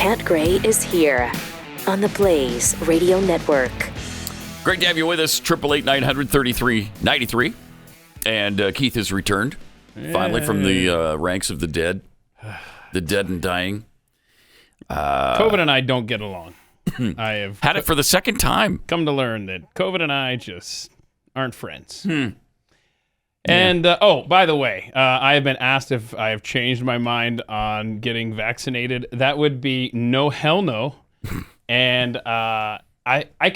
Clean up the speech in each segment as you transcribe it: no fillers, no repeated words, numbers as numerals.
Pat Gray is here on the Blaze Radio Network. Great to have you with us. 888-900-3393. And Keith has returned, finally, from the ranks of the dead. The dead and dying. COVID and I don't get along. I have had it for the second time. Come to learn that COVID and I just aren't friends. And, by the way, I have been asked if I have changed my mind on getting vaccinated. That would be no, hell no. And I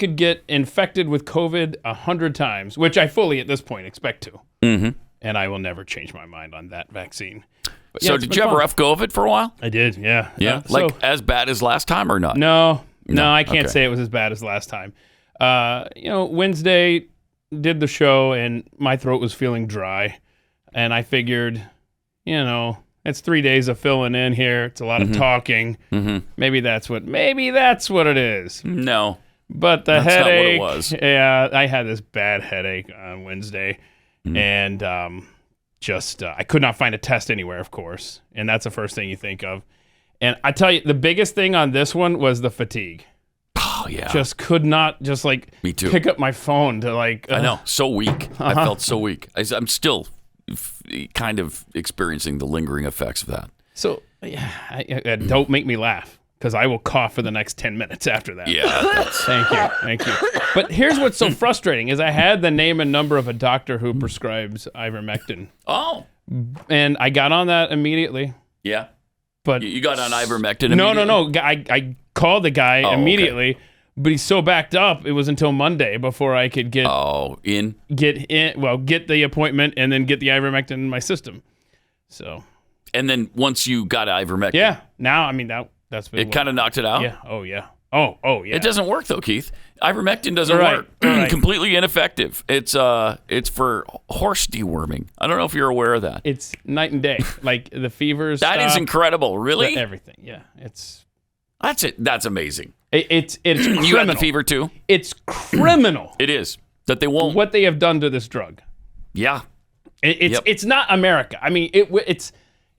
could get infected with COVID 100 times, which I fully at this point expect to. Mm-hmm. And I will never change my mind on that vaccine. But, so did you have rough COVID for a while? I did, yeah. Yeah? As bad as last time or not? No, I can't say it was as bad as last time. Wednesday did the show and my throat was feeling dry. And I figured, it's 3 days of filling in here. It's a lot of talking. Mm-hmm. Maybe that's what it is. No. But the headache. Not what it was. Yeah, I had this bad headache on Wednesday. And I could not find a test anywhere, of course. And that's the first thing you think of. And I tell you, the biggest thing on this one was the fatigue. Oh, yeah. Just could not Me too. pick up my phone to I know. So weak. I felt so weak. I'm still kind of experiencing the lingering effects of that. So, don't make me laugh, because I will cough for the next 10 minutes after that. Yeah. Thank you. But here's what's so frustrating is I had the name and number of a doctor who prescribes ivermectin. Oh. And I got on that immediately. Yeah. But you got on ivermectin immediately? No. I called the guy immediately, but he's so backed up, it was until Monday before I could get the appointment and then get the ivermectin in my system. So. And then once you got ivermectin. Yeah. Now, that's been it kind of knocked it out? Yeah. Oh, yeah. Oh, yeah. It doesn't work, though, Keith. Ivermectin doesn't work. Right. Completely ineffective. It's for horse deworming. I don't know if you're aware of that. It's night and day. Like the fevers. That is incredible. Really? Everything. Yeah. That's it. That's amazing. It's criminal. You had the fever too? It's criminal. It is. That they won't. What they have done to this drug. Yeah. It's not America.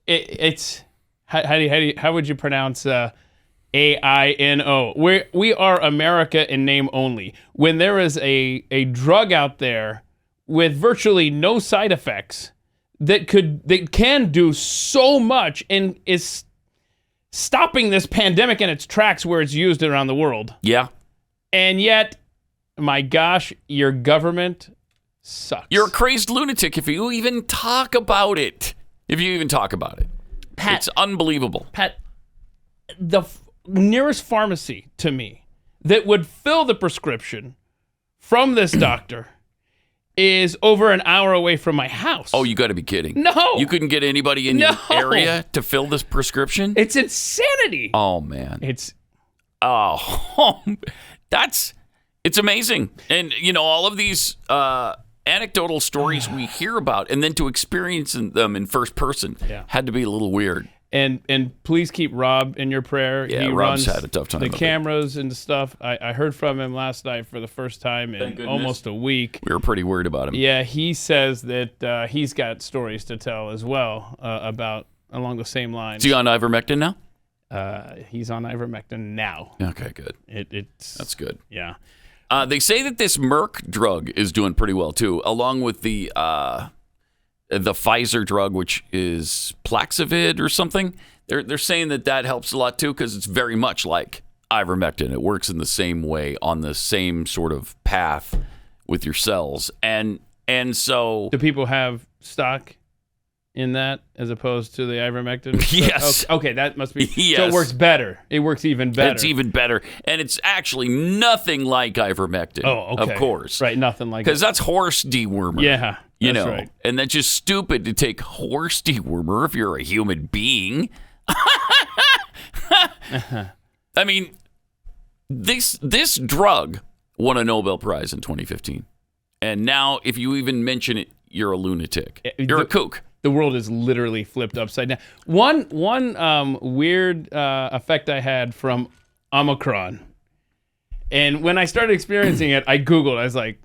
It's how would you pronounce AINO? We are America in name only. When there is a drug out there with virtually no side effects that can do so much and is stopping this pandemic in its tracks where it's used around the world. Yeah. And yet, my gosh, your government sucks. You're a crazed lunatic if you even talk about it. Pat, it's unbelievable. Pat, the nearest pharmacy to me that would fill the prescription from this doctor is over an hour away from my house. Oh, you got to be kidding. No. You couldn't get anybody in your area to fill this prescription? It's insanity. Oh, man. It's amazing. And, all of these anecdotal stories we hear about, and then to experience them in first person had to be a little weird. And please keep Rob in your prayer. Yeah, he Rob's runs had a tough time. The cameras and stuff. I heard from him last night for the first time in almost a week. We were pretty worried about him. Yeah, he says that he's got stories to tell as well about along the same lines. Is he on ivermectin now? He's on ivermectin now. Okay, good. That's good. Yeah. They say that this Merck drug is doing pretty well too, along with the Pfizer drug, which is Plaxivid or something. They're saying that helps a lot too because it's very much like ivermectin. It works in the same way on the same sort of path with your cells, and so do people have stock in that as opposed to the ivermectin? Yes. Okay, that must be. Yes. So it works better. It works even better. It's even better, and it's actually nothing like ivermectin. Oh, okay. Of course, right? Nothing like because that's horse dewormer. Yeah. That's right. And that's just stupid to take horse dewormer if you're a human being. I mean, this drug won a Nobel Prize in 2015. And now if you even mention it, you're a lunatic. You're a kook. The world is literally flipped upside down. One weird effect I had from Omicron. And when I started experiencing it, I Googled. I was like,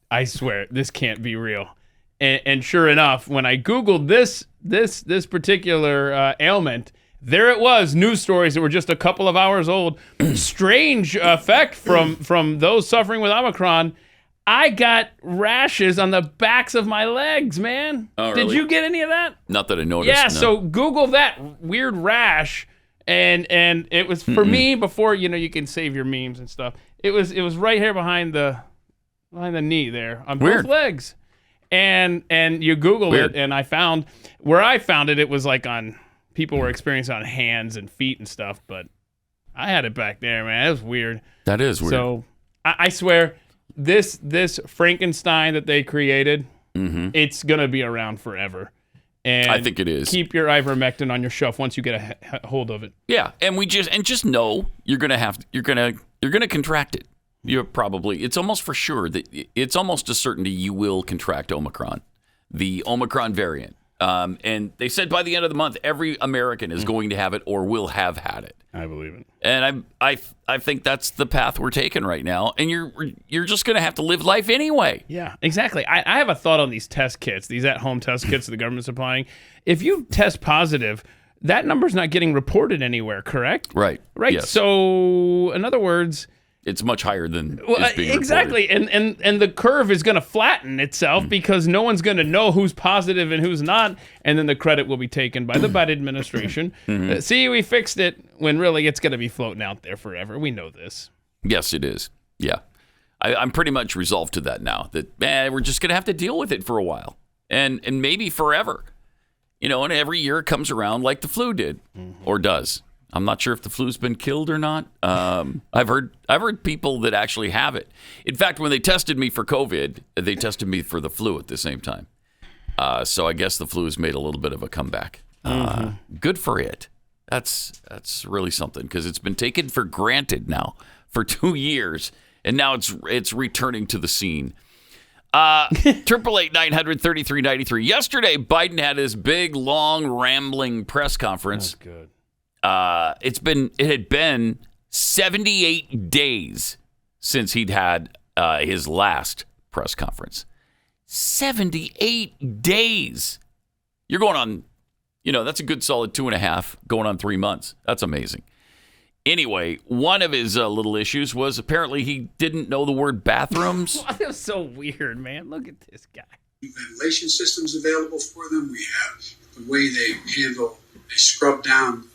I swear, this can't be real. And sure enough, when I Googled this particular ailment, there it was, news stories that were just a couple of hours old. Strange effect from those suffering with Omicron. I got rashes on the backs of my legs, man. Oh, really? Did you get any of that? Not that I noticed. Yeah, no. so Google that weird rash, and it was for me before you can save your memes and stuff. It was right here behind the knee there on both legs, and you Google it, and I found where I found it. It was like on people were experiencing on hands and feet and stuff, but I had it back there, man. It was weird. That is weird. So I swear. This Frankenstein that they created, it's gonna be around forever, and I think it is. Keep your ivermectin on your shelf once you get a hold of it. Yeah, and just know you're gonna contract it. It's almost for sure that it's almost a certainty you will contract Omicron, the Omicron variant. And they said by the end of the month, every American is going to have it or will have had it. I believe it. And I think that's the path we're taking right now. And you're just going to have to live life anyway. Yeah, exactly. I have a thought on these test kits, these at-home test kits that the government's supplying. If you test positive, that number's not getting reported anywhere, correct? Right. Right. Yes. So, in other words, it's much higher than is being exactly, reported. and the curve is going to flatten itself because no one's going to know who's positive and who's not, and then the credit will be taken by the Biden administration. See, we fixed it, when really it's going to be floating out there forever. We know this. Yes, it is. Yeah, I'm pretty much resolved to that now. That we're just going to have to deal with it for a while, and maybe forever. And every year it comes around like the flu did, or does. I'm not sure if the flu's been killed or not. I've heard people that actually have it. In fact, when they tested me for COVID, they tested me for the flu at the same time. So I guess the flu has made a little bit of a comeback. Good for it. That's really something because it's been taken for granted now for 2 years, and now it's returning to the scene. 888-900-3393. Yesterday, Biden had his big, long, rambling press conference. That's good. It had been 78 days since he'd had his last press conference. 78 days. You're going on, that's a good solid 2.5, going on 3 months. That's amazing. Anyway, one of his little issues was apparently he didn't know the word bathrooms. That was so weird, man. Look at this guy. Ventilation systems available for them. We have the way they scrub down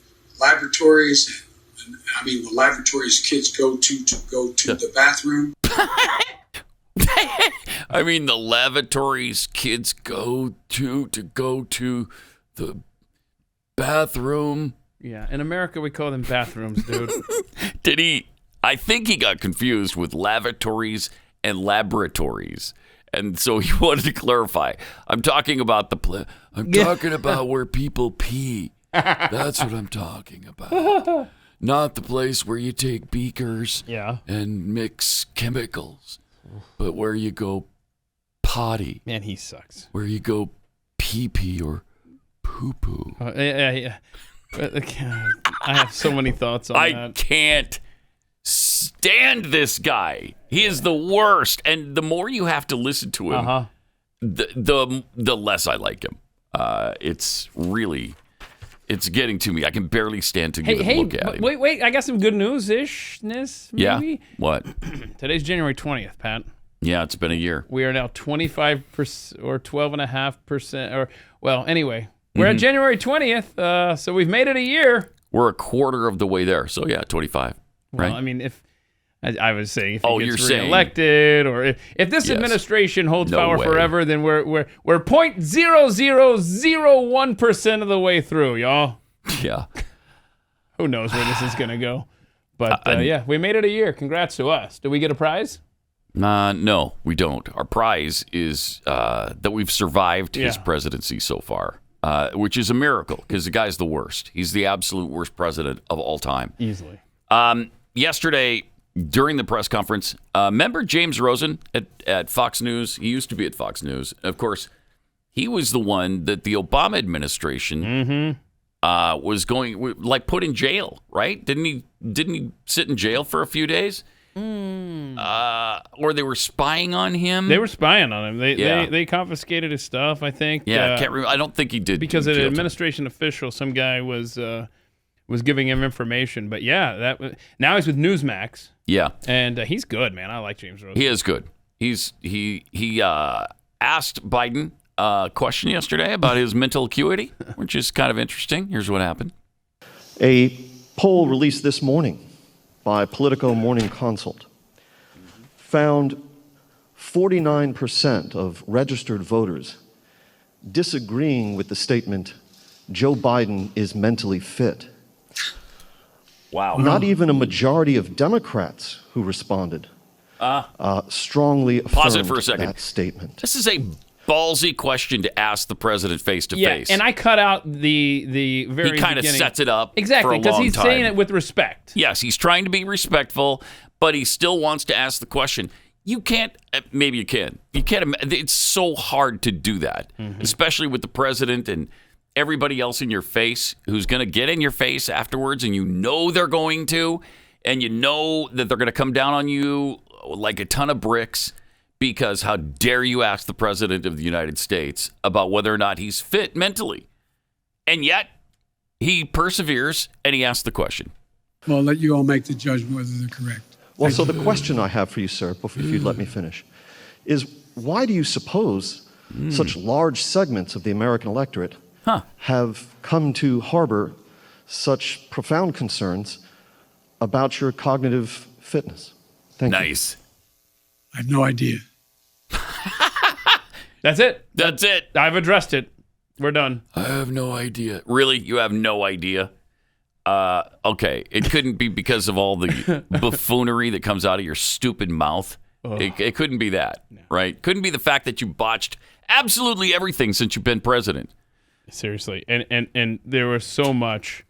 laboratories, and the laboratories kids go to the bathroom. The lavatories kids go to the bathroom. Yeah, in America we call them bathrooms, dude. Did he? I think he got confused with lavatories and laboratories. And so he wanted to clarify. I'm talking about talking about where people pee. That's what I'm talking about. Not the place where you take beakers and mix chemicals, but where you go potty. Man, he sucks. Where you go pee-pee or poo-poo. Yeah. I have so many thoughts on that. I can't stand this guy. He is the worst. And the more you have to listen to him, the less I like him. It's getting to me. I can barely stand to give a look at him. Wait. I got some good news-ishness, maybe? Yeah. What? Today's January 20th, Pat. Yeah, it's been a year. We are now 25% or 12.5%. Anyway, we're at January 20th, so we've made it a year. We're a quarter of the way there. So, yeah, 25. Right? Well, if I was saying if he gets you're reelected, or if this administration holds power forever, then we're 0.0001% of the way through, y'all. Yeah. Who knows where this is gonna go? But we made it a year. Congrats to us. Do we get a prize? No, we don't. Our prize is that we've survived his presidency so far, which is a miracle because the guy's the worst. He's the absolute worst president of all time. Easily. Yesterday, during the press conference, remember James Rosen at Fox News? He used to be at Fox News. Of course, he was the one that the Obama administration was going put in jail, right? Didn't he sit in jail for a few days? Or they were spying on him. They were spying on him. They confiscated his stuff, I think. Yeah, I can't remember. I don't think he did because an administration official, some guy was was giving him information. But yeah, now he's with Newsmax. Yeah. And he's good, man. I like James Roosevelt. He is good. He asked Biden a question yesterday about his mental acuity, which is kind of interesting. Here's what happened. A poll released this morning by Politico Morning Consult found 49% of registered voters disagreeing with the statement, Joe Biden is mentally fit. Wow. Not even a majority of Democrats who responded strongly Pause affirmed it for a second. that statement. This is a ballsy question to ask the president face to face. Yeah, and I cut out the very He kind of beginning. sets it up Exactly, because he's saying it with respect. Yes, he's trying to be respectful, but he still wants to ask the question. You can't, maybe you can. You can't, it's so hard to do that, especially with the president and everybody else in your face who's going to get in your face afterwards, and you know they're going to, and you know that they're going to come down on you like a ton of bricks because how dare you ask the president of the United States about whether or not he's fit mentally. And yet, he perseveres and he asks the question. Well, I'll let you all make the judgment whether they're correct. Well, so the question I have for you, sir, if you'd let me finish, is why do you suppose such large segments of the American electorate have come to harbor such profound concerns about your cognitive fitness? Thank you. Nice. I have no idea. That's it. That's it. I've addressed it. We're done. I have no idea. Really? You have no idea? Okay. It couldn't be because of all the buffoonery that comes out of your stupid mouth. It couldn't be that, right? Couldn't be the fact that you botched absolutely everything since you've been president. Seriously. And there was so much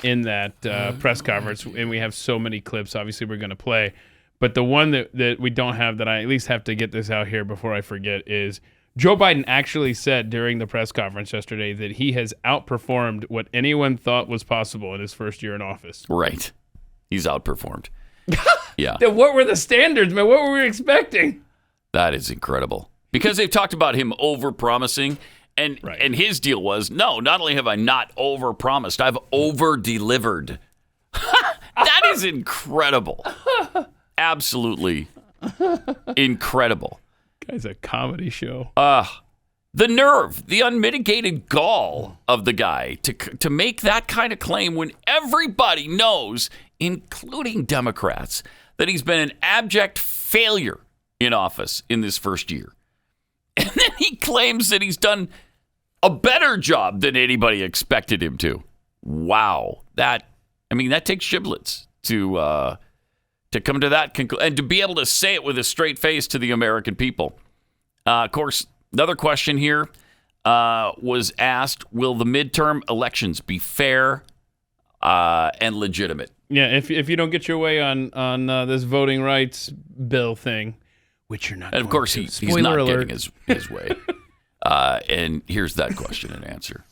in that press conference, and we have so many clips, obviously, we're going to play. But the one that we don't have that I at least have to get this out here before I forget is Joe Biden actually said during the press conference yesterday that he has outperformed what anyone thought was possible in his first year in office. Right. He's outperformed. Yeah. What were the standards, man? What were we expecting? That is incredible. Because they've talked about him over-promising, and his deal was, no, not only have I not over-promised, I've over-delivered. That is incredible. Absolutely incredible. Guy's a comedy show. The nerve, the unmitigated gall of the guy to make that kind of claim when everybody knows, including Democrats, that he's been an abject failure in office in this first year. And then he claims that he's done a better job than anybody expected him to. Wow. That takes giblets to come to that conclusion and to be able to say it with a straight face to the American people. Of course, another question here was asked, will the midterm elections be fair and legitimate? Yeah, if you don't get your way on this voting rights bill thing, which you're not. And of course, he's not getting his way. And here's that question and answer.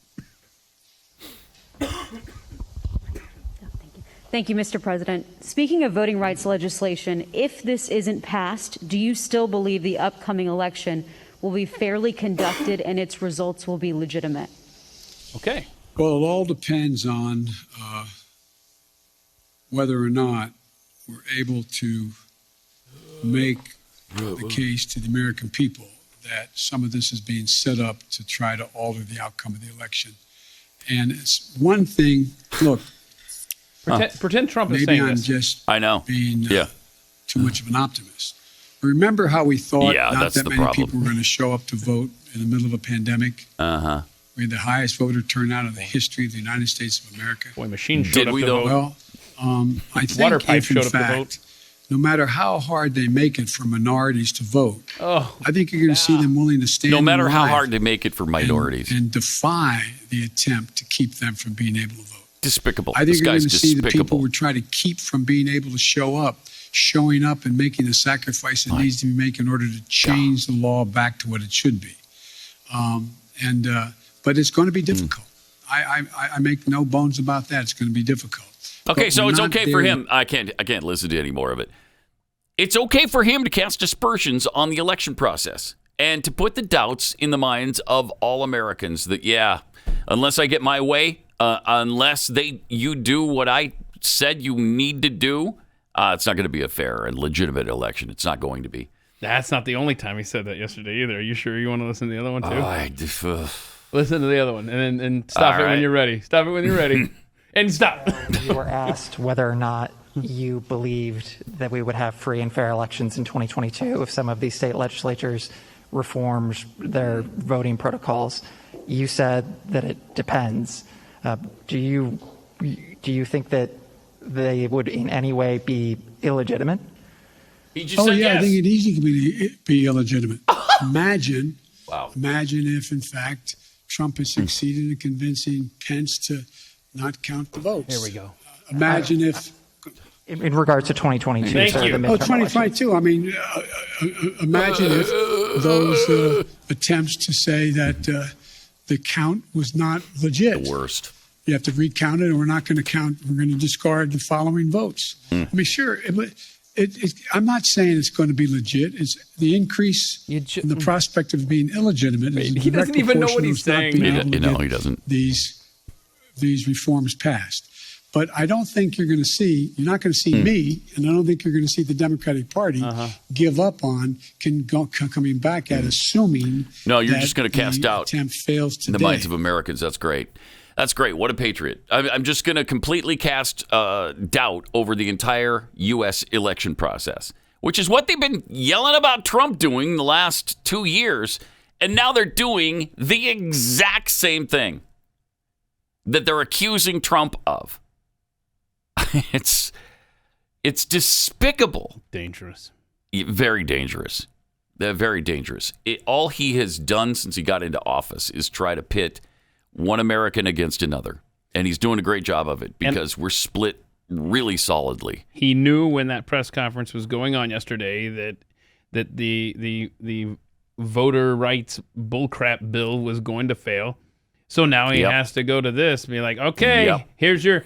Thank you, Mr. President. Speaking of voting rights legislation, if this isn't passed, do you still believe the upcoming election will be fairly conducted and its results will be legitimate? Okay. Well, it all depends on whether or not we're able to make the case to the American people that some of this is being set up to try to alter the outcome of the election. And it's one thing, look, Pretend Trump is maybe saying I'm this. just I know. being too much of an optimist. Remember how we thought not that many people were going to show up to vote in the middle of a pandemic? Uh-huh. We had the highest voter turnout in the history of the United States of America. Boy, machines showed Did up we to though? vote. Well, I Water think pipes if in showed up to vote. fact, no matter how hard they make it for minorities to vote, Oh, I think you're going to see them willing to stand No matter in how line hard they make it for minorities. and defy the attempt to keep them from being able to vote. Despicable. I This think you're going guy's to see the people despicable. who try to keep from being able to show up, showing up and making the sacrifice that needs to be made in order to change the law back to what it should be. But it's going to be difficult. I make no bones about that. It's going to be difficult. Okay, But so we're it's not okay for there him. I can't listen to any more of it. It's okay for him to cast aspersions on the election process and to put the doubts in the minds of all Americans that, unless I get my way, unless you do what I said you need to do, it's not going to be a fair and legitimate election. It's not going to be. That's not the only time he said that yesterday either. Are you sure you want to listen to the other one too? Oh, Listen to the other one and stop it when you're ready. Stop it when you're ready. And stop. You were asked whether or not you believed that we would have free and fair elections in 2022 if some of these state legislatures reformed their voting protocols. You said that it depends. Do you think that they would in any way be illegitimate? He just said yes. I think it easily could be illegitimate. Imagine if, in fact, Trump had succeeded in convincing Pence to not count the votes. Here we go. Imagine if... In regards to 2022. Thank you. 2022. I mean, imagine if those attempts to say that the count was not legit. The worst. You have to recount it, and we're not going to count. We're going to discard the following votes. I mean, sure. I'm not saying it's going to be legit. It's the increase in the prospect of being illegitimate. He doesn't even know what he's saying. He doesn't. These reforms passed. But I don't think you're not going to see me, and I don't think you're going to see the Democratic Party give up on coming back at assuming. No, you're just going to cast doubt attempt fails today. in the minds of Americans. That's great. That's great. What a patriot. I'm just going to completely cast doubt over the entire U.S. election process, which is what they've been yelling about Trump doing the last 2 years. And now they're doing the exact same thing that they're accusing Trump of. It's despicable. Dangerous. Very dangerous. Very dangerous. All he has done since he got into office is try to pit one American against another. And he's doing a great job of it because we're split really solidly. He knew when that press conference was going on yesterday that the voter rights bullcrap bill was going to fail. So now he has to go to this and be like, okay, here's your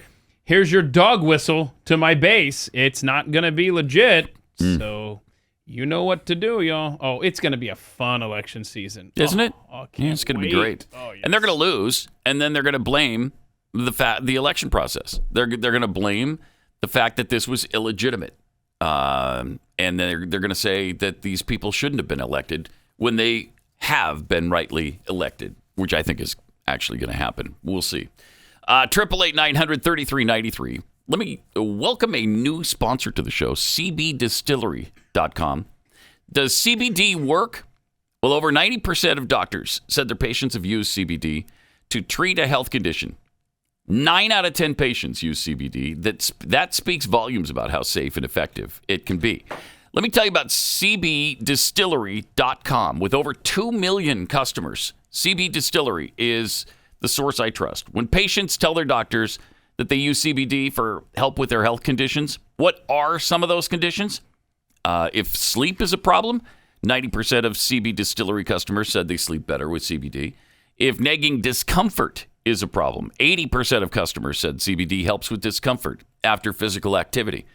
dog whistle to my base. It's not going to be legit. So you know what to do, y'all. Oh, it's going to be a fun election season. Isn't it? It's going to be great. Oh, yes. And they're going to lose, and then they're going to blame the election process. They're going to blame the fact that this was illegitimate. And they're going to say that these people shouldn't have been elected when they have been rightly elected, which I think is actually going to happen. We'll see. 888-900-3393. Let me welcome a new sponsor to the show, cbdistillery.com. Does CBD work? Well, over 90% of doctors said their patients have used CBD to treat a health condition. 9 out of 10 patients use CBD. That speaks volumes about how safe and effective it can be. Let me tell you about cbdistillery.com. With over 2 million customers, CB Distillery is the source I trust. When patients tell their doctors that they use CBD for help with their health conditions, what are some of those conditions? If sleep is a problem, 90% of CB Distillery customers said they sleep better with CBD. If nagging discomfort is a problem, 80% of customers said CBD helps with discomfort after physical activity.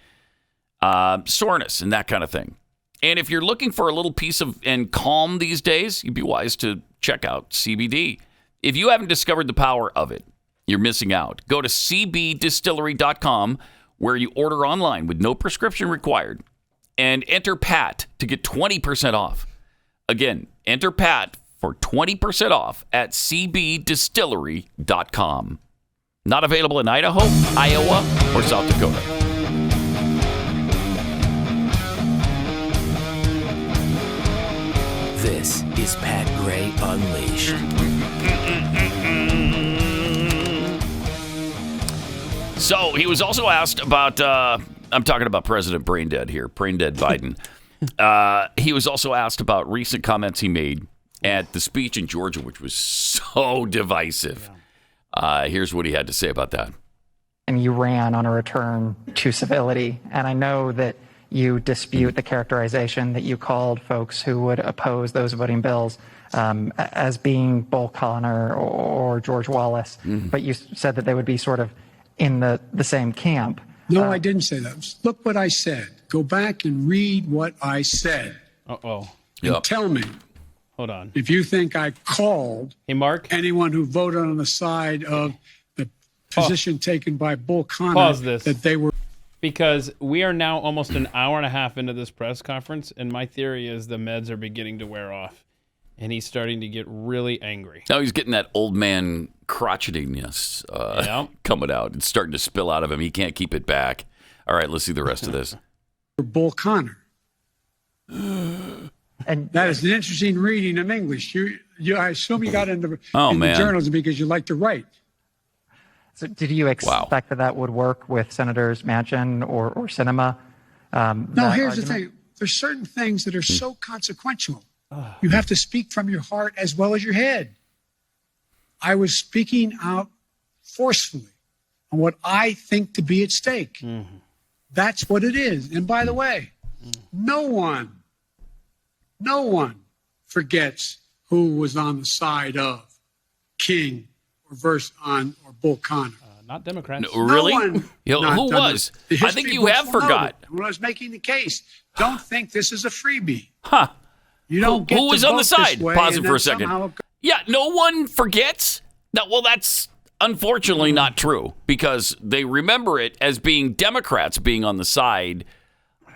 Soreness and that kind of thing. And if you're looking for a little peace and calm these days, you'd be wise to check out CBD. If you haven't discovered the power of it, you're missing out. Go to cbdistillery.com where you order online with no prescription required and enter PAT to get 20% off. Again, enter PAT for 20% off at cbdistillery.com. Not available in Idaho, Iowa, or South Dakota. This is Pat Gray Unleashed. So he was also asked about, I'm talking about President Braindead here, Braindead Biden. He was also asked about recent comments he made at the speech in Georgia, which was so divisive. Here's what he had to say about that. And you ran on a return to civility. And I know that you dispute the characterization that you called folks who would oppose those voting bills as being Bull Connor or George Wallace. But you said that they would be sort of in the same camp. No, I didn't say that. Look what I said. Go back and read what I said. Uh-oh. And tell me. Hold on. If you think I called Mark? anyone who voted on the side of position taken by Bull Connor Pause this. that they were. Because we are now almost an hour and a half into this press conference, and my theory is the meds are beginning to wear off, and he's starting to get really angry. Now he's getting that old man crotchetiness coming out. It's starting to spill out of him. He can't keep it back. All right, let's see the rest of this. Bull Connor. And that is an interesting reading of English. I assume you got into journalism because you like to write. So did you expect that would work with Senators Manchin or Sinema? No, here's the thing. There's certain things that are so consequential. You have to speak from your heart as well as your head. I was speaking out forcefully on what I think to be at stake. Mm-hmm. That's what it is. And by the way, no one forgets who was on the side of King or Bull Connor. Not Democrats. No, really? Who was? I think you have forgot. When I was making the case, don't think this is a freebie. Huh. You don't get who was to on the vote side? this way, Pause it and for a then second. somehow Yeah, no one forgets. No, well, that's unfortunately not true because they remember it as being Democrats being on the side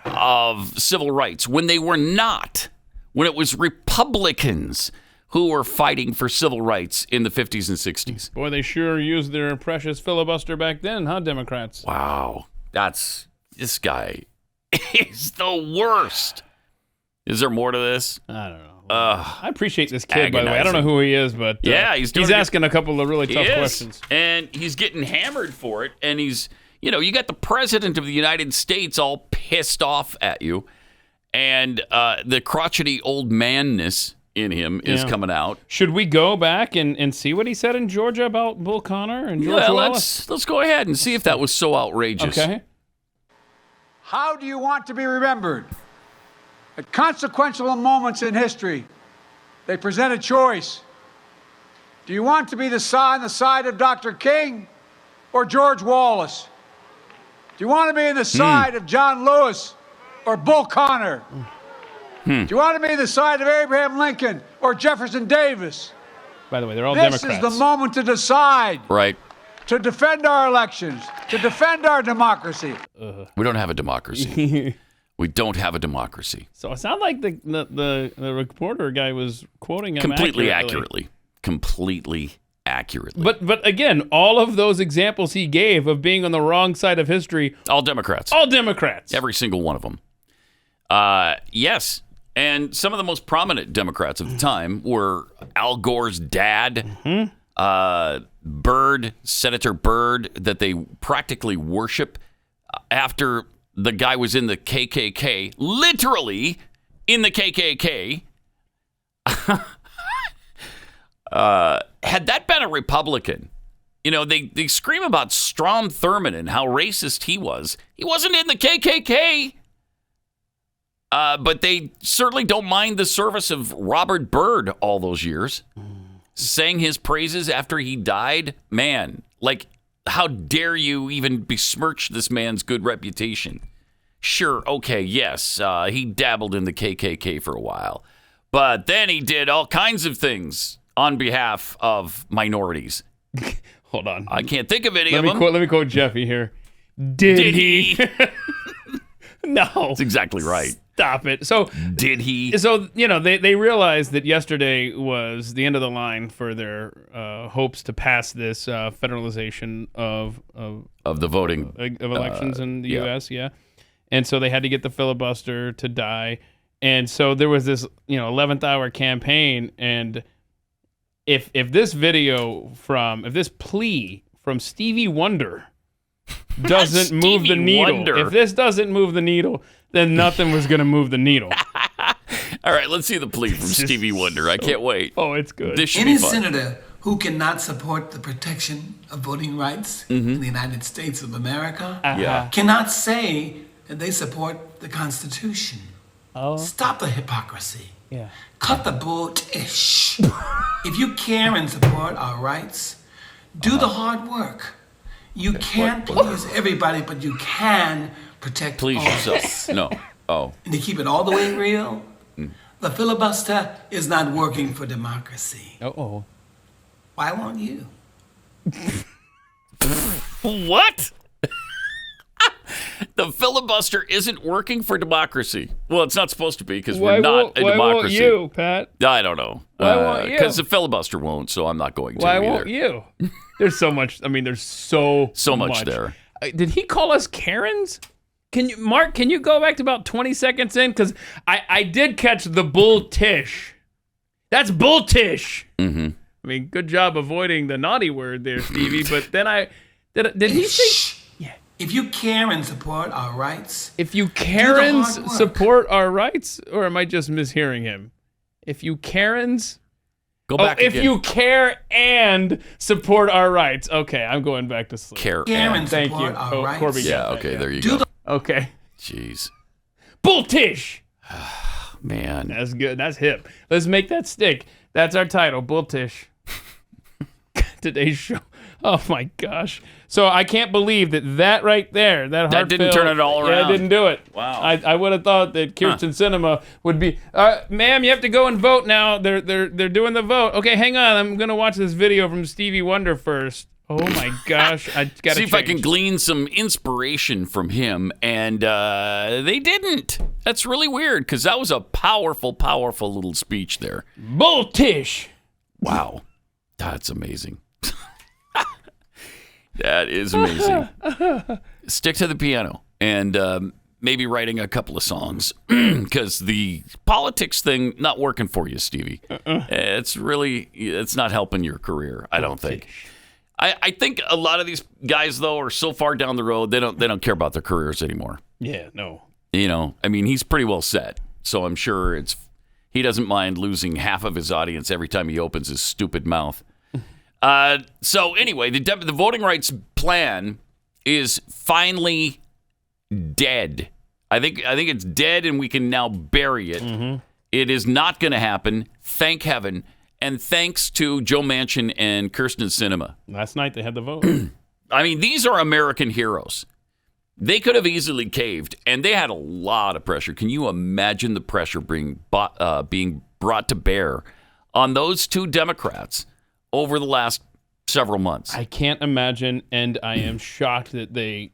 of civil rights when they were not. When it was Republicans who were fighting for civil rights in the 50s and 60s. Boy, they sure used their precious filibuster back then, huh, Democrats? Wow. This guy is the worst. Is there more to this? I don't know. I appreciate this kid, by the way. I don't agonizing. know who he is, but he's asking a couple of really tough questions. And he's getting hammered for it. And he's, you got the president of the United States all pissed off at you. And the crotchety old manness in him is coming out. Should we go back and see what he said in Georgia about Bull Connor and George Wallace? Let's go ahead and see if that was so outrageous. Okay. How do you want to be remembered? At consequential moments in history, they present a choice. Do you want to be on the side of Dr. King or George Wallace? Do you want to be on the side of John Lewis or Bull Connor? Do you want to be on the side of Abraham Lincoln or Jefferson Davis? By the way, they're all This Democrats. is the moment to decide. Right. To defend our elections, to defend our democracy. We don't have a democracy. We don't have a democracy. So it sounded like the reporter guy was quoting him Completely accurately. But again, all of those examples he gave of being on the wrong side of history. All Democrats. All Democrats. Every single one of them. Yes. And some of the most prominent Democrats of the time were Al Gore's dad, Byrd, Senator Byrd, that they practically worship after the guy was in the KKK, literally in the KKK. Had that been a Republican, they scream about Strom Thurmond and how racist he was. He wasn't in the KKK. But they certainly don't mind the service of Robert Byrd all those years. Sang his praises after he died. Man, how dare you even besmirch this man's good reputation? Sure, okay, yes, he dabbled in the KKK for a while. But then he did all kinds of things on behalf of minorities. Hold on. I can't think of any of them. Let me quote Jeffy here. Did he? No. That's exactly right. Stop it. So did he? So, they realized that yesterday was the end of the line for their hopes to pass this federalization of the voting of elections in the U.S. Yeah. And so they had to get the filibuster to die. And so there was this, 11th hour campaign. And if this plea from Stevie Wonder doesn't move the needle, if this doesn't move the needle, then nothing was going to move the needle. All right, let's see the plea from Stevie Wonder. I can't wait. Oh, it's good. This should Any be fun. senator who cannot support the protection of voting rights in the United States of America cannot say that they support the Constitution. Oh. Stop the hypocrisy. Yeah. Cut the bull-tish. If you care and support our rights, do the hard work. You can't please everybody, but you can protect Please all yourself. No. Oh. And to keep it all the way real, the filibuster is not working for democracy. Uh-oh. Why won't you? What? The filibuster isn't working for democracy. Well, it's not supposed to be because we're not a democracy. Why won't you, Pat? I don't know. Why won't you? Because the filibuster won't, so I'm not going to Why either. won't you? There's so much. I mean, there's so much there. Did he call us Karens? Can you, Mark? Can you go back to about 20 seconds in? Because I did catch the Bull-tish. That's Bull-tish. Mm-hmm. I mean, good job avoiding the naughty word there, Stevie. But then did he say? Yeah. If you care and support our rights, If you Karens support our rights, or am I just mishearing him? If you Karens. Go back if again. you care and support our rights. Okay, I'm going back to sleep. Care and Thank you. support our rights. Corby. Yeah, okay, there you go. Okay. Jeez. Bull-tish. Man. That's good. That's hip. Let's make that stick. That's our title, Bull-tish. Today's show. Oh, my gosh. So I can't believe that right there, that didn't turn it all around. Yeah, didn't do it. Wow. I would have thought that Kirsten Sinema would be, ma'am, you have to go and vote now. They're doing the vote. Okay, hang on. I'm going to watch this video from Stevie Wonder first. Oh, my gosh. I got to see if I can glean some inspiration from him, and they didn't. That's really weird, because that was a powerful, powerful little speech there. Bull-tish. Wow. That's amazing. That is amazing. Stick to the piano and maybe writing a couple of songs, because the politics thing not working for you, Stevie. It's not helping your career, I don't think. I think a lot of these guys, though, are so far down the road, they don't care about their careers anymore. Yeah, no. You know, I mean, he's pretty well set, so I'm sure he doesn't mind losing half of his audience every time he opens his stupid mouth. So anyway, the voting rights plan is finally dead. I think it's dead, and we can now bury it. Mm-hmm. It is not going to happen. Thank heaven. And thanks to Joe Manchin and Kirsten Sinema. Last night they had the vote. I mean, these are American heroes. They could have easily caved, and they had a lot of pressure. Can you imagine the pressure being brought to bear on those two Democrats over the last several months? I can't imagine, and I am shocked that they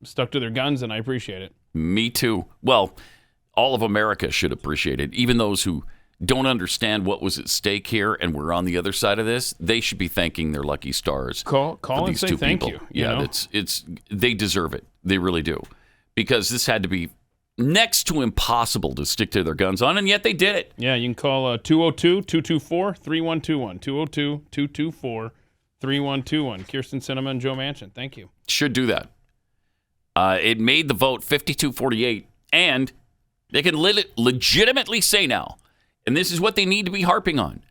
stuck to their guns, and I appreciate it. Me too. Well, all of America should appreciate it. Even those who don't understand what was at stake here and we're on the other side of this, they should be thanking their lucky stars. Call and say thank you. Yeah, it's they deserve it. They really do. Because this had to be next to impossible to stick to their guns on, and yet they did it. Yeah, you can call 202-224-3121. 202-224-3121. Kirsten Sinema and Joe Manchin. Thank you. Should do that. It made the vote 52-48, and they can legitimately say now, and this is what they need to be harping on,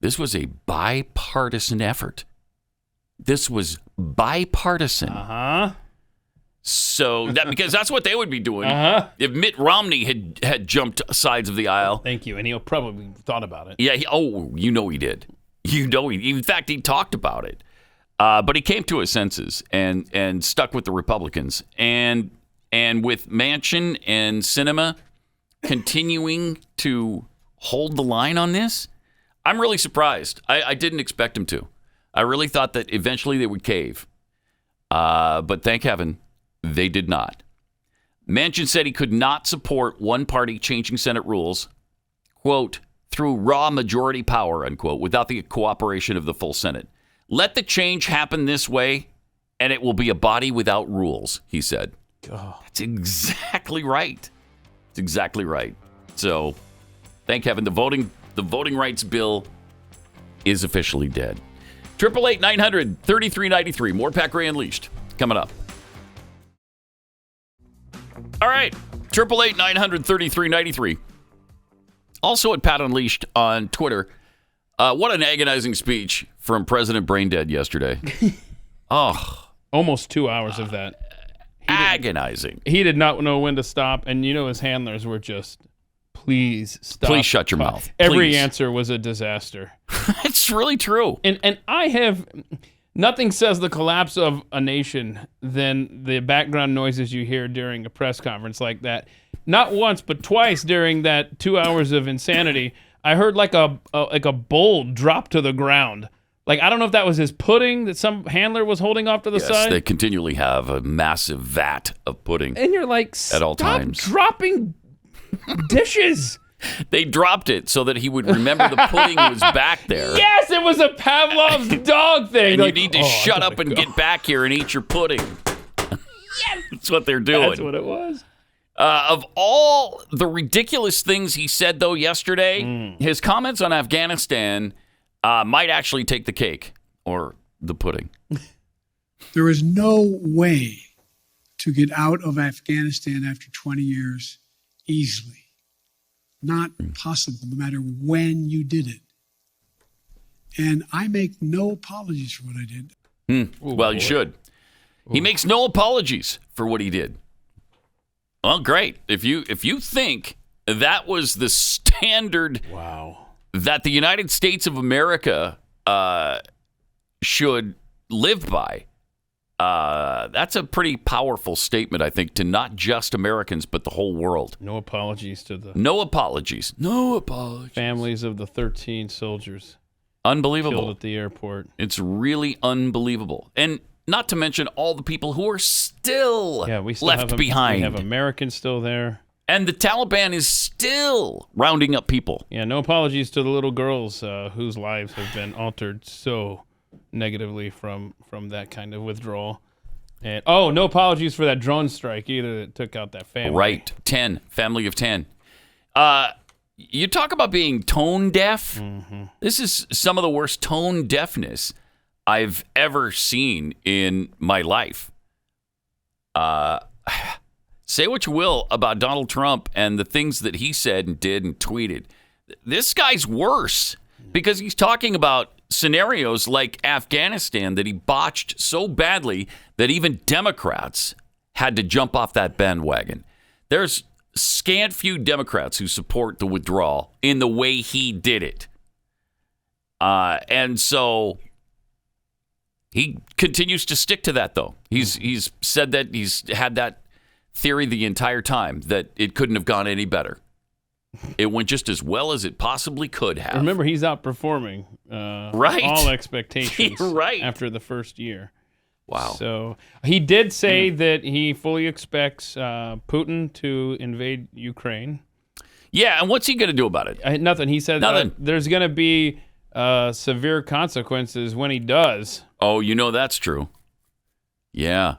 this was a bipartisan effort. This was bipartisan. Uh-huh. So because that's what they would be doing if Mitt Romney had jumped sides of the aisle. Thank you, and he'll probably thought about it. Yeah. You know he did. In fact, he talked about it. But he came to his senses and stuck with the Republicans, and with Manchin and Sinema continuing to hold the line on this, I'm really surprised. I didn't expect him to. I really thought that eventually they would cave. But thank heaven, they did not. Manchin said he could not support one party changing Senate rules, quote, through raw majority power, unquote, without the cooperation of the full Senate. Let the change happen this way, and it will be a body without rules, he said. Oh. That's exactly right. It's exactly right. So, thank heaven, the voting rights bill is officially dead. 888-900-3393. More Pat Gray Unleashed coming up. All right, 888-900-3393. Also at Pat Unleashed on Twitter. What an agonizing speech from President Braindead yesterday. Oh. Almost 2 hours of that. Agonizing. He did not know when to stop, and his handlers were just, please stop. Please shut your mouth. Every Please. answer was a disaster. It's really true. And I have... Nothing says the collapse of a nation than the background noises you hear during a press conference like that. Not once, but twice during that 2 hours of insanity, I heard like a bowl drop to the ground. Like, I don't know if that was his pudding that some handler was holding off to the Yes, side. they continually have a massive vat of pudding. And you're like, at all stop times. dropping dishes. They dropped it so that he would remember the pudding was back there. Yes, it was a Pavlov's dog thing. And Like, you need to "Oh, I shut gotta up and go." get back here and eat your pudding. Yes, that's what they're doing. that's what it was. Of all the ridiculous things he said, though, yesterday, his comments on Afghanistan might actually take the cake or the pudding. There is no way to get out of Afghanistan after 20 years easily. Not possible, no matter when you did it. And I make no apologies for what I did. Well, you should. He makes no apologies for what he did. Well, great. If you think that was the standard that the United States of America should live by, that's a pretty powerful statement, I think, to not just Americans, but the whole world. No apologies to the No apologies. No apologies. families of the 13 soldiers Unbelievable. killed at the airport. It's really unbelievable. And not to mention all the people who are still We still left have behind. We have Americans still there. And the Taliban is still rounding up people. Yeah, no apologies to the little girls whose lives have been altered so negatively from that kind of withdrawal. And no apologies for that drone strike either that took out that family. Right. 10. Family of 10. You talk about being tone deaf. This is some of the worst tone deafness I've ever seen in my life. Say what you will about Donald Trump and the things that he said and did and tweeted. This guy's worse because he's talking about scenarios like Afghanistan that he botched so badly that even Democrats had to jump off that bandwagon. There's scant few Democrats who support the withdrawal in the way he did it. And so he continues to stick to that, though. He's said that he's had that theory the entire time, that it couldn't have gone any better. It went just as well as it possibly could have. Remember, he's outperforming all expectations after the first year. Wow. So he did say that he fully expects Putin to invade Ukraine. Yeah, and what's he going to do about it? Nothing. He said there's going to be severe consequences when he does. Oh, that's true. Yeah.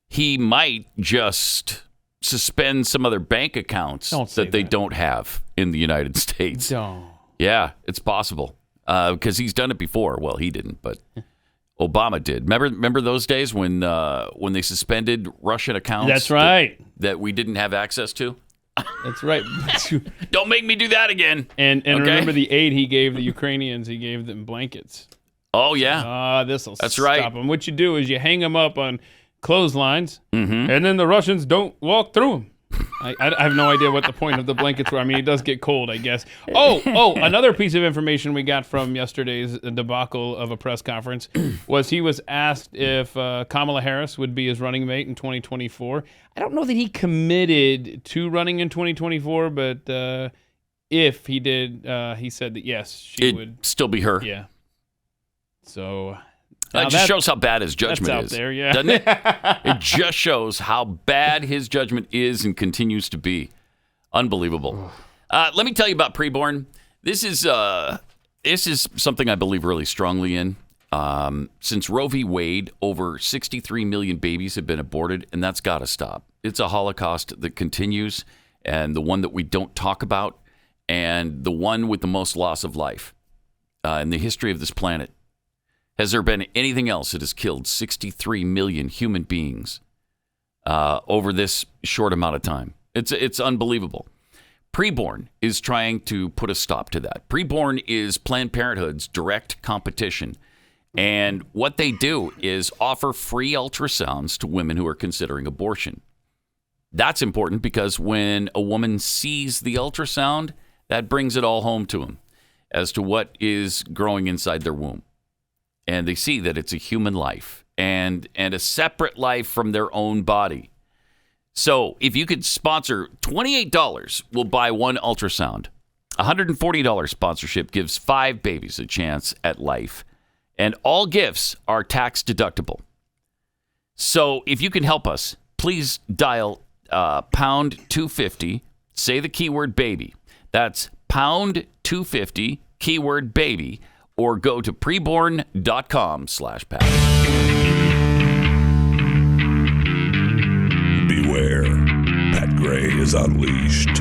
He might just suspend some other bank accounts that they don't have in the United States. Don't. Yeah, it's possible. Because he's done it before. Well, he didn't, but Obama did. Remember those days when they suspended Russian accounts? That's right. That we didn't have access to? That's right. Don't make me do that again. And remember the aid he gave the Ukrainians? He gave them blankets. Oh, yeah. This will That's stop right. them. What you do is you hang them up on clotheslines, and then the Russians don't walk through them. I have no idea what the point of the blankets were. I mean, it does get cold, I guess. Another piece of information we got from yesterday's debacle of a press conference was he was asked if Kamala Harris would be his running mate in 2024. I don't know that he committed to running in 2024, but if he did, he said that, yes, she would still be her. Yeah. So That just shows how bad his judgment that's out is. there, yeah. Doesn't it? It just shows how bad his judgment is and continues to be. Unbelievable. Let me tell you about Preborn. This is something I believe really strongly in. Since Roe v. Wade, over 63 million babies have been aborted, and that's got to stop. It's a Holocaust that continues, and the one that we don't talk about, and the one with the most loss of life in the history of this planet. Has there been anything else that has killed 63 million human beings over this short amount of time? It's unbelievable. Preborn is trying to put a stop to that. Preborn is Planned Parenthood's direct competition. And what they do is offer free ultrasounds to women who are considering abortion. That's important because when a woman sees the ultrasound, that brings it all home to them as to what is growing inside their womb. And they see that it's a human life and a separate life from their own body. So if you could sponsor $28, we'll buy one ultrasound. $140 sponsorship gives 5 babies a chance at life, and all gifts are tax deductible. So if you can help us, please dial pound 250, say the keyword baby. That's pound 250, keyword baby, or go to preborn.com/Pat. Beware, Pat Gray is unleashed.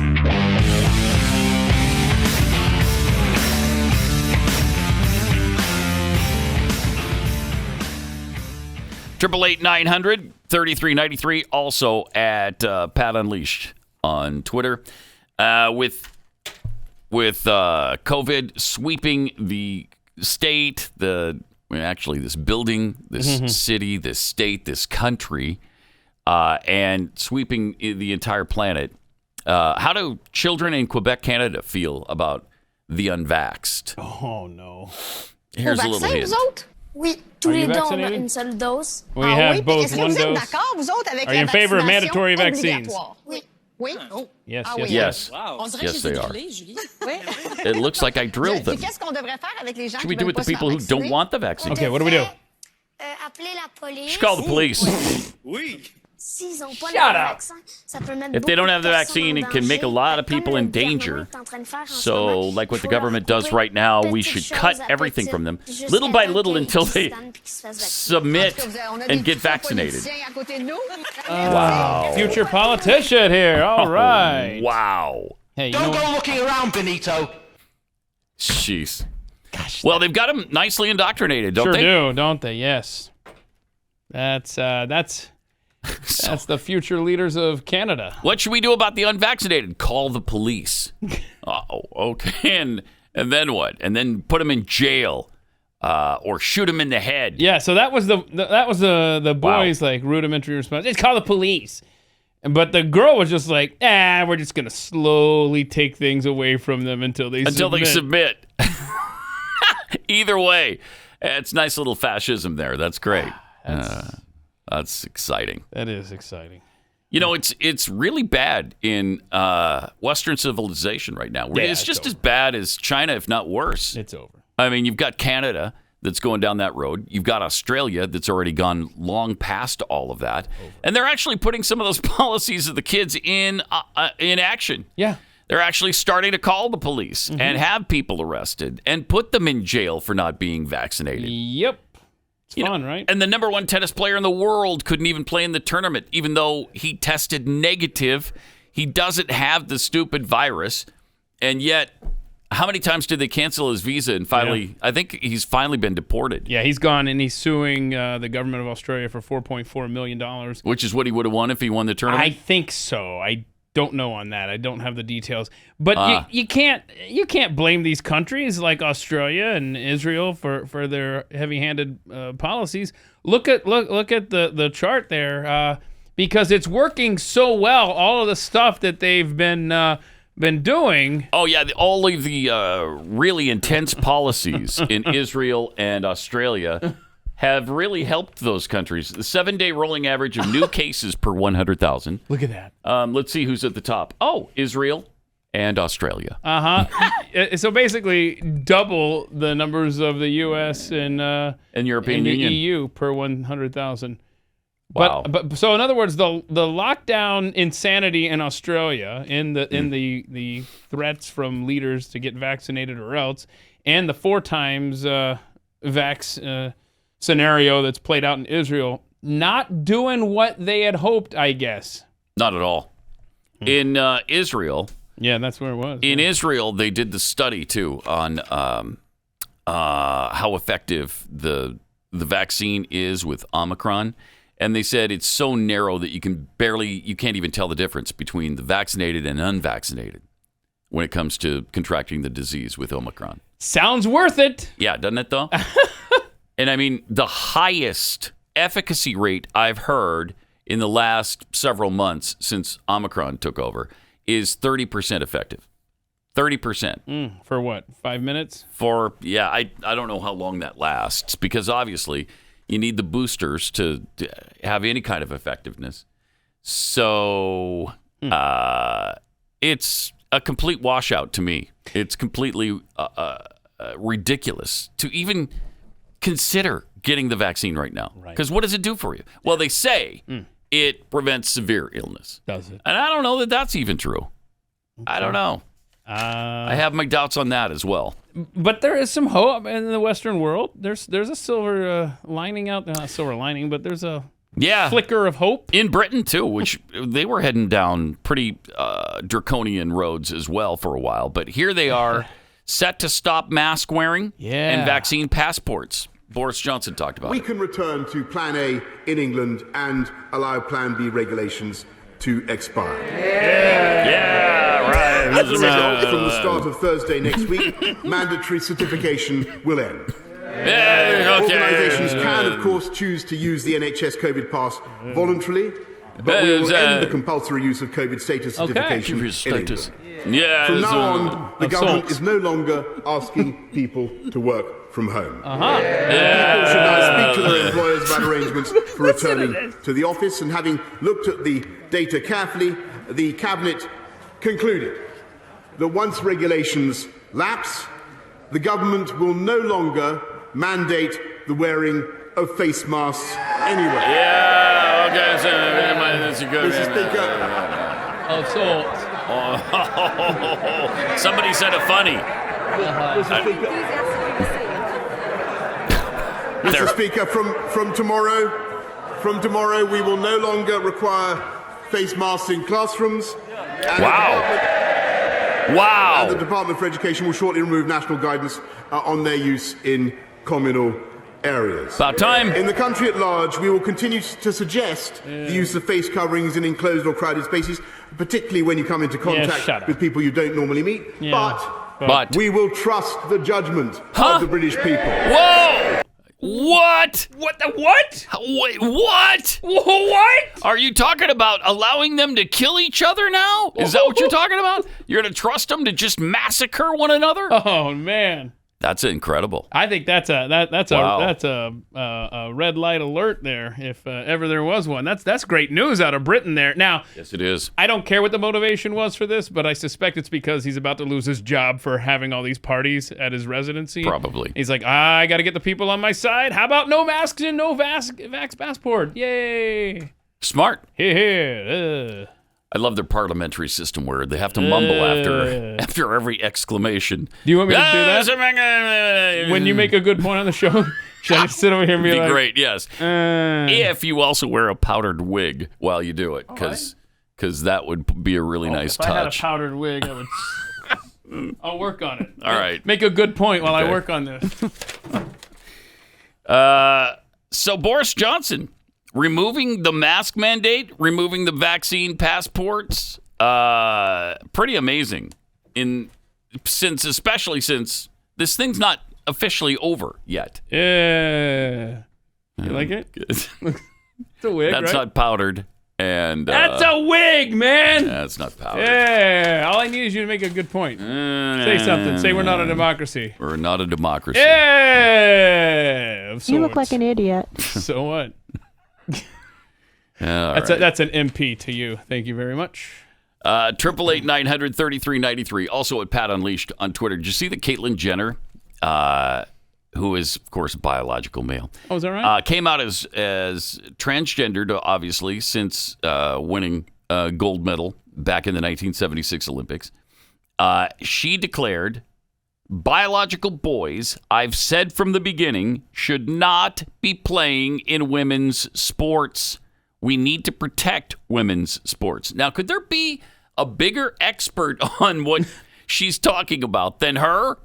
888-900-3393. Also at Pat Unleashed on Twitter. With COVID sweeping the state, this building, this city, this state, this country, and sweeping the entire planet. How do children in Quebec, Canada feel about the unvaxxed? Oh, no. Here's a little hint. Oui, tous les deux ont une seule dose. We have both one dose. Are you in favor of mandatory vaccines? Oui. Oui? Oh. Yes, Ah yes, oui. Yes. Wow. Yes, they are. It looks like I drilled them. Should we do with the people who don't want the vaccine? Okay, what do we do? Appeler la police. Just call the police. Shut up. If they don't have the vaccine, it can make a lot of people in danger. So, like what the government does right now, we should cut everything from them, little by little, until they submit and get vaccinated. Wow. Future politician here. All right. Wow. Hey, Don't go looking around, Benito. Jeez. Well, they've got them nicely indoctrinated, don't they? Sure do, don't they? Yes. That's the future leaders of Canada. What should we do about the unvaccinated? Call the police. Oh, okay. And then what? And then put them in jail, or shoot them in the head. Yeah. So that was the boys' like rudimentary response. Just call the police. But the girl was just like, we're just gonna slowly take things away from them until they submit. Either way, it's nice little fascism there. That's great. That's exciting. That is exciting. You know, it's really bad in Western civilization right now. It's just as bad as China, if not worse. It's over. I mean, you've got Canada that's going down that road. You've got Australia that's already gone long past all of that. And they're actually putting some of those policies of the kids in action. Yeah. They're actually starting to call the police and have people arrested and put them in jail for not being vaccinated. Yep. It's fun, right? And the number one tennis player in the world couldn't even play in the tournament, even though he tested negative. He doesn't have the stupid virus. And yet, how many times did they cancel his visa? And finally, I think he's finally been deported. Yeah, he's gone, and he's suing the government of Australia for $4.4 million. Which is what he would have won if he won the tournament? I think so. I don't know on that. I don't have the details. But you can't blame these countries like Australia and Israel for their heavy-handed policies. Look at the chart there, because it's working so well. All of the stuff that they've been doing. Oh yeah, all of the really intense policies in Israel and Australia have really helped those countries. The 7-day rolling average of new cases per 100,000. Look at that. Let's see who's at the top. Oh, Israel and Australia. So basically, double the numbers of the U.S. and European and the Union. EU per 100,000. Wow. But so in other words, the lockdown insanity in Australia, in the threats from leaders to get vaccinated or else, and the 4 times vax scenario that's played out in Israel, not doing what they had hoped, I guess. Not at all. In Israel. Yeah, that's where it was. In Israel, they did the study too on how effective the vaccine is with Omicron. And they said it's so narrow that you can't even tell the difference between the vaccinated and unvaccinated when it comes to contracting the disease with Omicron. Sounds worth it. Yeah, doesn't it though? And I mean, the highest efficacy rate I've heard in the last several months since Omicron took over is 30% effective. 30%. For what? 5 minutes? I don't know how long that lasts, because obviously you need the boosters to have any kind of effectiveness. So it's a complete washout to me. It's completely ridiculous to even consider getting the vaccine right now. Because what does it do for you? Well, they say it prevents severe illness. Does it? And I don't know that that's even true. Okay. I don't know. I have my doubts on that as well. But there is some hope in the Western world. There's a silver lining out there. Not silver lining, but there's a flicker of hope. In Britain, too, which they were heading down pretty draconian roads as well for a while. But here they are set to stop mask wearing and vaccine passports. Boris Johnson talked about it. We can return to Plan A in England and allow Plan B regulations to expire. Right. As a result, from the start of Thursday next week, mandatory certification will end. Organisations can, of course, choose to use the NHS COVID pass voluntarily, but we will end the compulsory use of COVID status certification in England. From now on, the government is no longer asking people to work from home. People should now speak to their employers about arrangements for returning to the office, and having looked at the data carefully, the Cabinet concluded that once regulations lapse, the government will no longer mandate the wearing of face masks anywhere. That's a good Mr. Speaker. Somebody said it funny. Mr. Speaker, from tomorrow, we will no longer require face masks in classrooms. And the Department for Education will shortly remove national guidance on their use in communal areas. About time. In the country at large, we will continue to suggest the use of face coverings in enclosed or crowded spaces, particularly when you come into contact with people you don't normally meet. But we will trust the judgment of the British people. Whoa! What? What? What? Wait, what? What? Are you talking about allowing them to kill each other now? Is that what you're talking about? You're going to trust them to just massacre one another? Oh, man. That's incredible. I think that's a red light alert there, if ever there was one. That's great news out of Britain there. Now, yes, it is. I don't care what the motivation was for this, but I suspect it's because he's about to lose his job for having all these parties at his residency. Probably. He's like, I got to get the people on my side. How about no masks and no vax passport? Yay! Smart. Here. I love their parliamentary system where they have to mumble after every exclamation. Do you want me to do that? When you make a good point on the show, should I just sit over here and be like... great, yes. If you also wear a powdered wig while you do it, because that would be a really nice touch. If I had a powdered wig, I would... I'll work on it. All right. Make a good point while I work on this. So Boris Johnson... removing the mask mandate, removing the vaccine passports, pretty amazing. Especially since this thing's not officially over yet. Yeah, you like it? It's a wig, That's right? not powdered, and that's a wig, man. That's not powdered. Yeah, all I need is you to make a good point. Say something. Say we're not a democracy. We're not a democracy. Yeah. You look like an idiot. So what? That's an MP to you. Thank you very much. 888-900-3393. Also at Pat Unleashed on Twitter. Did you see that Caitlyn Jenner, who is, of course, a biological male, is that right? came out as transgendered, obviously, since winning a gold medal back in the 1976 Olympics. She declared, biological boys, I've said from the beginning, should not be playing in women's sports. We need to protect women's sports. Now, could there be a bigger expert on what she's talking about than her?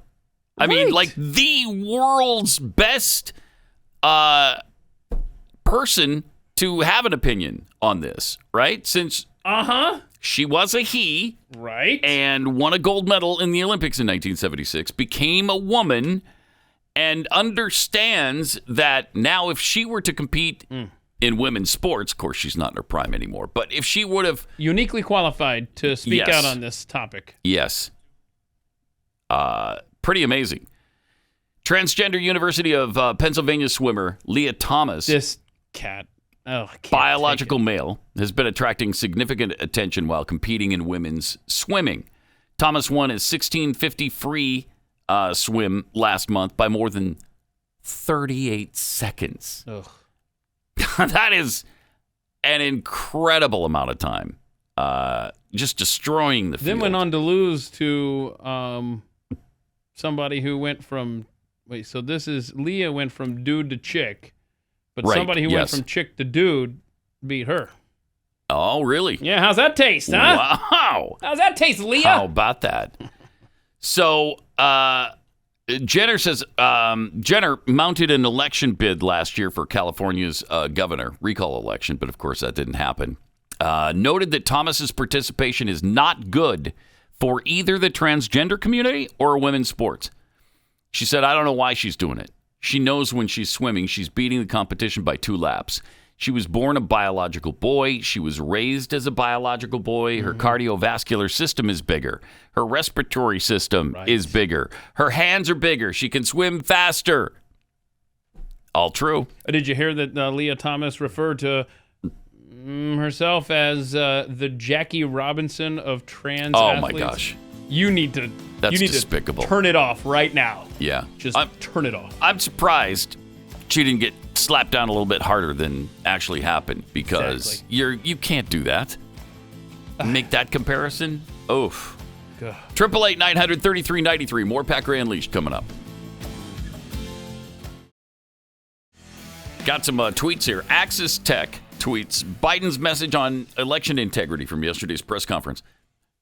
I mean, like the world's best person to have an opinion on this, right? Since she was a he, right, and won a gold medal in the Olympics in 1976, became a woman, and understands that now if she were to compete in women's sports, of course, she's not in her prime anymore, but if she would have... uniquely qualified to speak out on this topic. Yes. Pretty amazing. Transgender University of Pennsylvania swimmer Leah Thomas. This cat. Biological male, has been attracting significant attention while competing in women's swimming. Thomas won his 1650 free swim last month by more than 38 seconds. Ugh. That is an incredible amount of time. Just destroying the field. Then went on to lose to somebody who went from... Wait, so this is... Leah went from dude to chick, but Right, somebody who went yes. from chick to dude beat her. Oh, really? Yeah, how's that taste, huh? Wow. How's that taste, Leah? How about that? So, Jenner says Jenner mounted an election bid last year for California's governor recall election, but of course that didn't happen. Noted that Thomas's participation is not good for either the transgender community or women's sports. She said, I don't know why she's doing it. She knows when she's swimming, she's beating the competition by 2 laps. She was born a biological boy. She was raised as a biological boy. Her cardiovascular system is bigger. Her respiratory system is bigger. Her hands are bigger. She can swim faster. All true. Did you hear that Leah Thomas referred to herself as the Jackie Robinson of trans athletes? My gosh. You need to... That's you need despicable. To turn it off right now. Yeah. Just turn it off. I'm surprised she didn't get slapped down a little bit harder than actually happened, because you can't do that. Make that comparison. Oof. 888-900-3393. More Pat Gray Unleashed coming up. Got some tweets here. Axis Tech tweets Biden's message on election integrity from yesterday's press conference.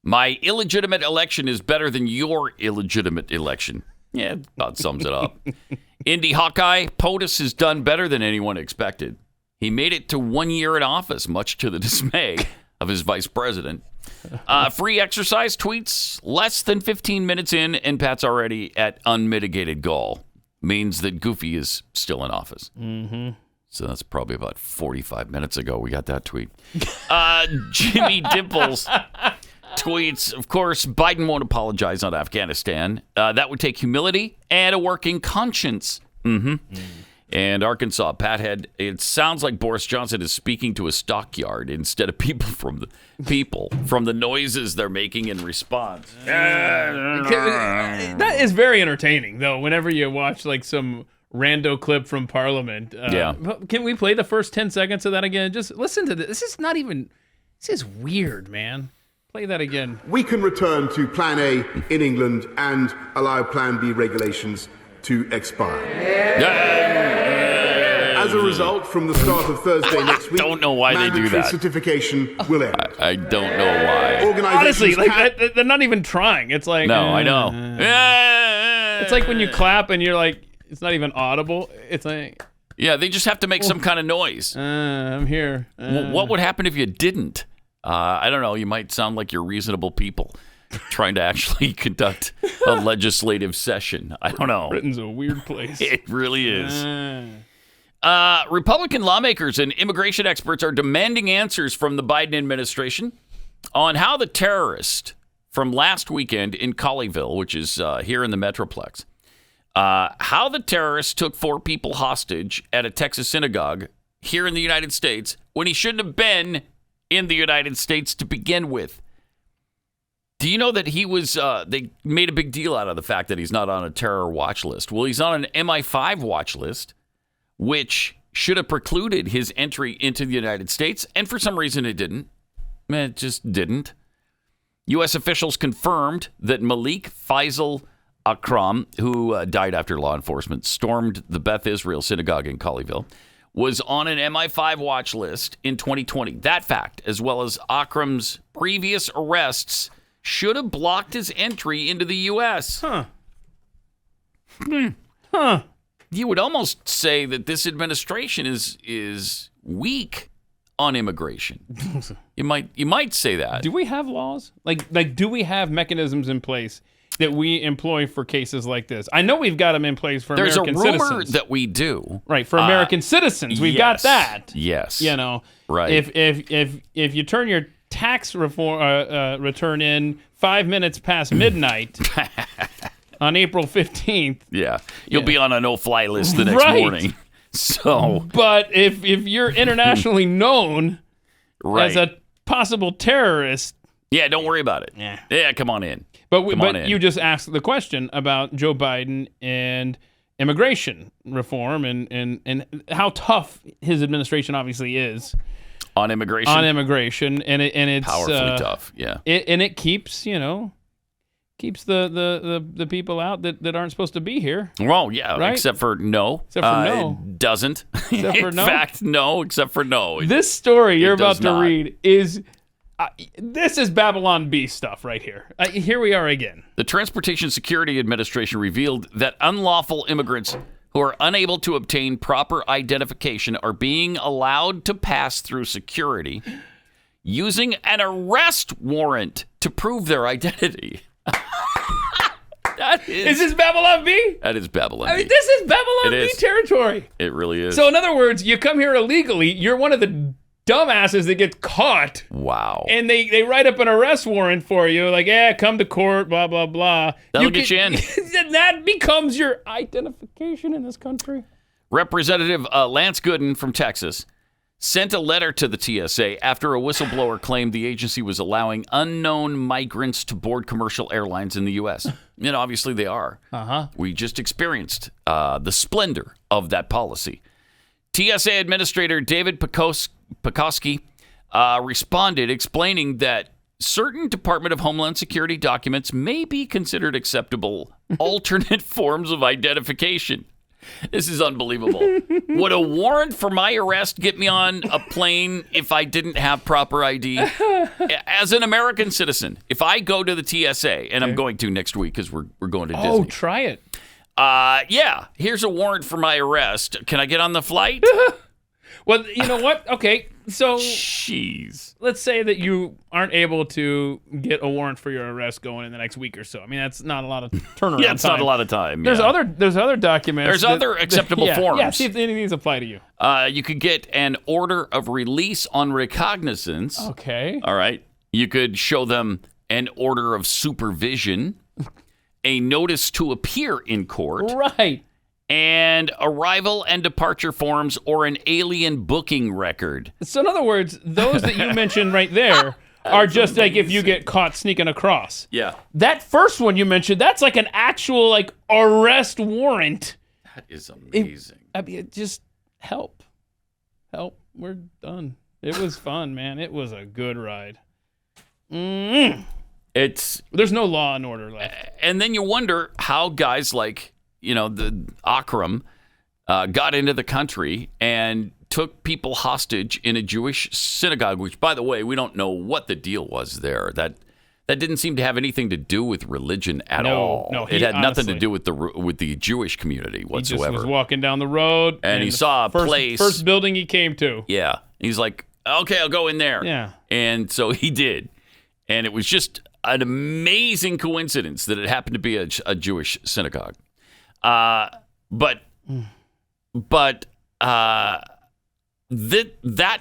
My illegitimate election is better than your illegitimate election. Yeah, about sums it up. Indy Hawkeye, POTUS has done better than anyone expected. He made it to 1 year in office, much to the dismay of his vice president. Free exercise tweets less than 15 minutes in, and Pat's already at unmitigated gall. Means that Goofy is still in office. Mm-hmm. So that's probably about 45 minutes ago we got that tweet. Jimmy Dimples tweets, of course, Biden won't apologize on Afghanistan. That would take humility and a working conscience. Mm-hmm. And Arkansas, Pathead, it sounds like Boris Johnson is speaking to a stockyard instead of people from the noises they're making in response. That is very entertaining, though, whenever you watch like some rando clip from Parliament. Yeah. Can we play the first 10 seconds of that again? Just listen to this. This is weird, man. Play that again. We can return to Plan A in England and allow Plan B regulations to expire. As a result, from the start of Thursday next week, don't know why they do that. Certification will end. I don't know why. Honestly, they're not even trying. It's like... No, I know. It's like when you clap and you're like, it's not even audible. It's like... Yeah, they just have to make some kind of noise. I'm here. What would happen if you didn't? I don't know. You might sound like you're reasonable people trying to actually conduct a legislative session. I don't know. Britain's a weird place. It really is. Republican lawmakers and immigration experts are demanding answers from the Biden administration on how the terrorist from last weekend in Colleyville, which is here in the Metroplex, how the terrorist took 4 people hostage at a Texas synagogue here in the United States when he shouldn't have been in the United States to begin with. Do you know that he was, they made a big deal out of the fact that he's not on a terror watch list. Well, he's on an MI5 watch list, which should have precluded his entry into the United States, and for some reason it didn't. It just didn't. U.S. officials confirmed that Malik Faisal Akram, who died after law enforcement stormed the Beth Israel synagogue in Colleyville, was on an MI5 watch list in 2020. That fact, as well as Akram's previous arrests, should have blocked his entry into the U.S. You would almost say that this administration is weak on immigration. You might say that. Do we have laws? Like do we have mechanisms in place that we employ for cases like this? I know we've got them in place for American citizens. There's a rumor that we do. Right, for American citizens. We've got that. Yes. You know, right. If you turn your tax return in 5 minutes past midnight on April 15th. Yeah. You'll be on a no-fly list the next morning. So, but if you're internationally known as a possible terrorist, Yeah, don't worry about it. Yeah, come on in. But you just asked the question about Joe Biden and immigration reform and how tough his administration obviously is on immigration. And it's powerfully tough. Yeah. It keeps keeps the people out that aren't supposed to be here. Well, yeah, right? except for no. It doesn't. Except for In fact, no, except for no. This story you're about to read is... this is Babylon Bee stuff right here. Here we are again. The Transportation Security Administration revealed that unlawful immigrants who are unable to obtain proper identification are being allowed to pass through security using an arrest warrant to prove their identity. Is this Babylon Bee? That is Babylon Bee. This is Babylon Bee territory. It really is. So in other words, you come here illegally, you're one of the dumbasses that gets caught. Wow. And they write up an arrest warrant for you, like, come to court, blah, blah, blah. That'll get you in. That becomes your identification in this country. Representative Lance Gooden from Texas sent a letter to the TSA after a whistleblower claimed the agency was allowing unknown migrants to board commercial airlines in the U.S. And obviously they are. We just experienced the splendor of that policy. TSA Administrator David Pekoski responded, explaining that certain Department of Homeland Security documents may be considered acceptable alternate forms of identification. This is unbelievable. Would a warrant for my arrest get me on a plane if I didn't have proper ID? As an American citizen, if I go to the TSA, and I'm going to next week because we're going to Disney. Oh, try it. Yeah, here's a warrant for my arrest. Can I get on the flight? Well, you know what? Okay, so jeez. Let's say that you aren't able to get a warrant for your arrest going in the next week or so. I mean, that's not a lot of turnaround Yeah, it's time. not a lot of time. There's yeah. other documents. There's other acceptable forms. Yeah, see if any of these apply to you. You could get an order of release on recognizance. Okay. All right. You could show them an order of supervision, a notice to appear in court. Right. And arrival and departure forms or an alien booking record. So in other words, those that you mentioned right there are just amazing. Like if you get caught sneaking across. Yeah. That first one you mentioned, that's like an actual like arrest warrant. That is amazing. Just help. We're done. It was fun, man. It was a good ride. There's no law and order left. And then you wonder how guys like, the Akram got into the country and took people hostage in a Jewish synagogue, which, by the way, we don't know what the deal was there. That didn't seem to have anything to do with religion at all. No, it had nothing to do with the Jewish community whatsoever. He just was walking down the road. And he saw a place. First building he came to. Yeah. He's like, okay, I'll go in there. Yeah. And so he did. And it was just an amazing coincidence that it happened to be a Jewish synagogue. That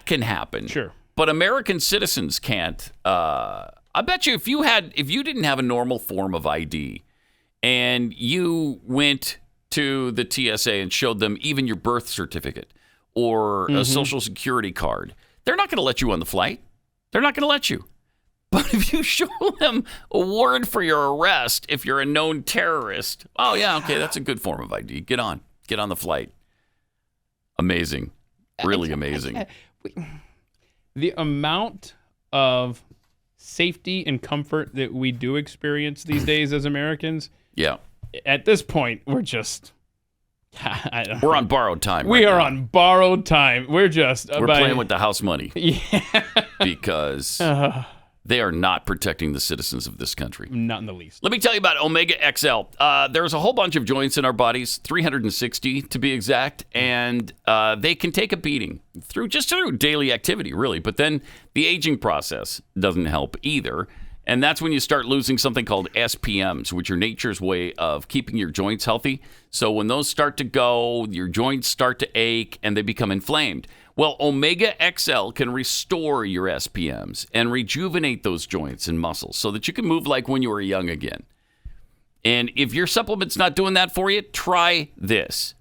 can happen. Sure. But American citizens can't. I bet you if you didn't have a normal form of ID and you went to the TSA and showed them even your birth certificate or a social security card, they're not going to let you on the flight. They're not going to let you. But if you show them a warrant for your arrest, if you're a known terrorist, oh, yeah, okay, that's a good form of ID. Get on the flight. Amazing. Really amazing. The amount of safety and comfort that we do experience these days as Americans. Yeah. At this point, we're just... We're on borrowed time. We are on borrowed time. We're just... We're playing with the house money. Yeah. Because... They are not protecting the citizens of this country. Not in the least. Let me tell you about Omega XL. There's a whole bunch of joints in our bodies, 360 to be exact, and they can take a beating through daily activity, really. But then the aging process doesn't help either. And that's when you start losing something called SPMs, which are nature's way of keeping your joints healthy. So when those start to go, your joints start to ache and they become inflamed. Well, Omega XL can restore your SPMs and rejuvenate those joints and muscles so that you can move like when you were young again. And if your supplement's not doing that for you, try this.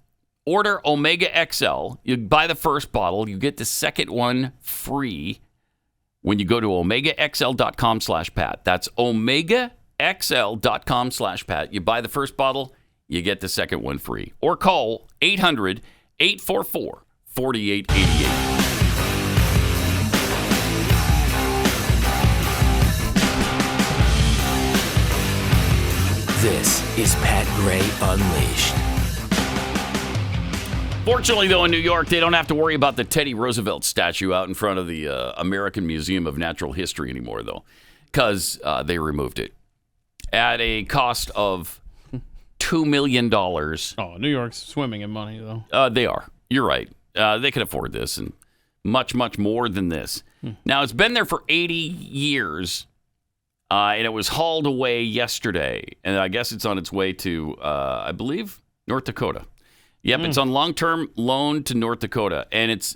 Order Omega XL. You buy the first bottle, you get the second one free when you go to omegaxl.com/Pat. That's omegaxl.com/Pat. You buy the first bottle, you get the second one free. Or call 800-844-4888. This is Pat Gray Unleashed. Fortunately, though, in New York, they don't have to worry about the Teddy Roosevelt statue out in front of the American Museum of Natural History anymore, though, because they removed it at a cost of $2 million. Oh, New York's swimming in money, though. They are. You're right. They can afford this and much, much more than this. Now, it's been there for 80 years. And it was hauled away yesterday. And I guess it's on its way to, I believe, North Dakota. Yep, it's on long-term loan to North Dakota. And it's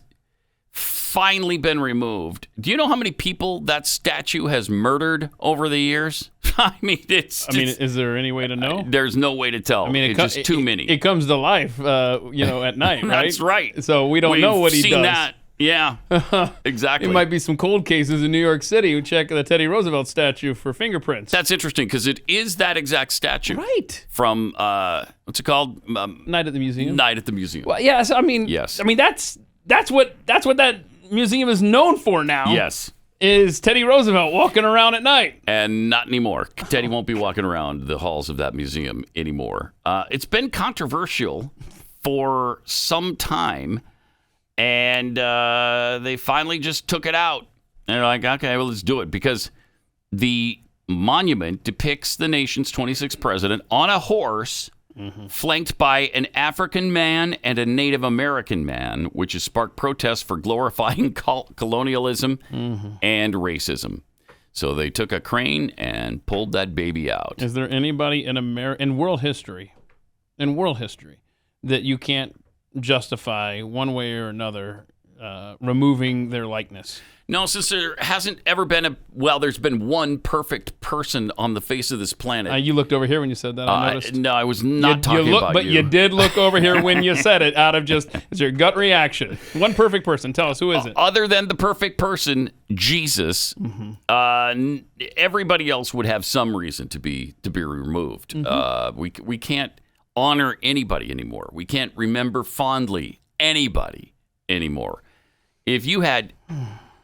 finally been removed. Do you know how many people that statue has murdered over the years? I mean, is there any way to know? There's no way to tell. I mean, it's just too many. It comes to life, at night, right? That's right. So we don't know what he does. We've seen that. Yeah, exactly. It might be some cold cases in New York City who check the Teddy Roosevelt statue for fingerprints. That's interesting because it is that exact statue. Right. From, what's it called? Night at the Museum. Night at the Museum. Well, yes. I mean, that's what that museum is known for now. Yes. Is Teddy Roosevelt walking around at night. And not anymore. Teddy won't be walking around the halls of that museum anymore. It's been controversial for some time. And they finally just took it out. And they're like, okay, well, let's do it. Because the monument depicts the nation's 26th president on a horse, flanked by an African man and a Native American man, which has sparked protests for glorifying colonialism and racism. So they took a crane and pulled that baby out. Is there anybody in world history that you can't justify one way or another removing their likeness? No, since there hasn't ever been there's been one perfect person on the face of this planet. You looked over here when you said that, I noticed. No, I was not talking about you. But you did look over here when you said it out of it's your gut reaction. One perfect person. Tell us, who is it? Other than the perfect person, Jesus, everybody else would have some reason to be removed. We can't honor anybody anymore. We can't remember fondly anybody anymore. If you had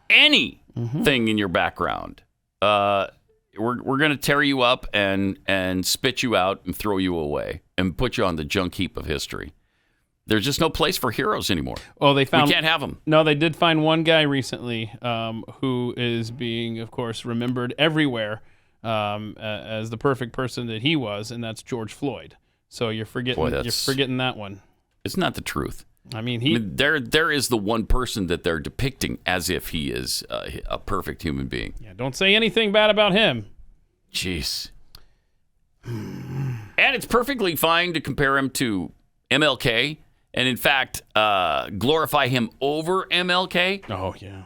anything in your background, we're going to tear you up and spit you out and throw you away and put you on the junk heap of history. There's just no place for heroes anymore. Well, we can't have them. No, they did find one guy recently who is being, of course, remembered everywhere as the perfect person that he was, and that's George Floyd. So you're forgetting that one. It's not the truth. I mean, there is the one person that they're depicting as if he is a perfect human being. Yeah, don't say anything bad about him. Jeez. And it's perfectly fine to compare him to MLK, and in fact, glorify him over MLK. Oh yeah.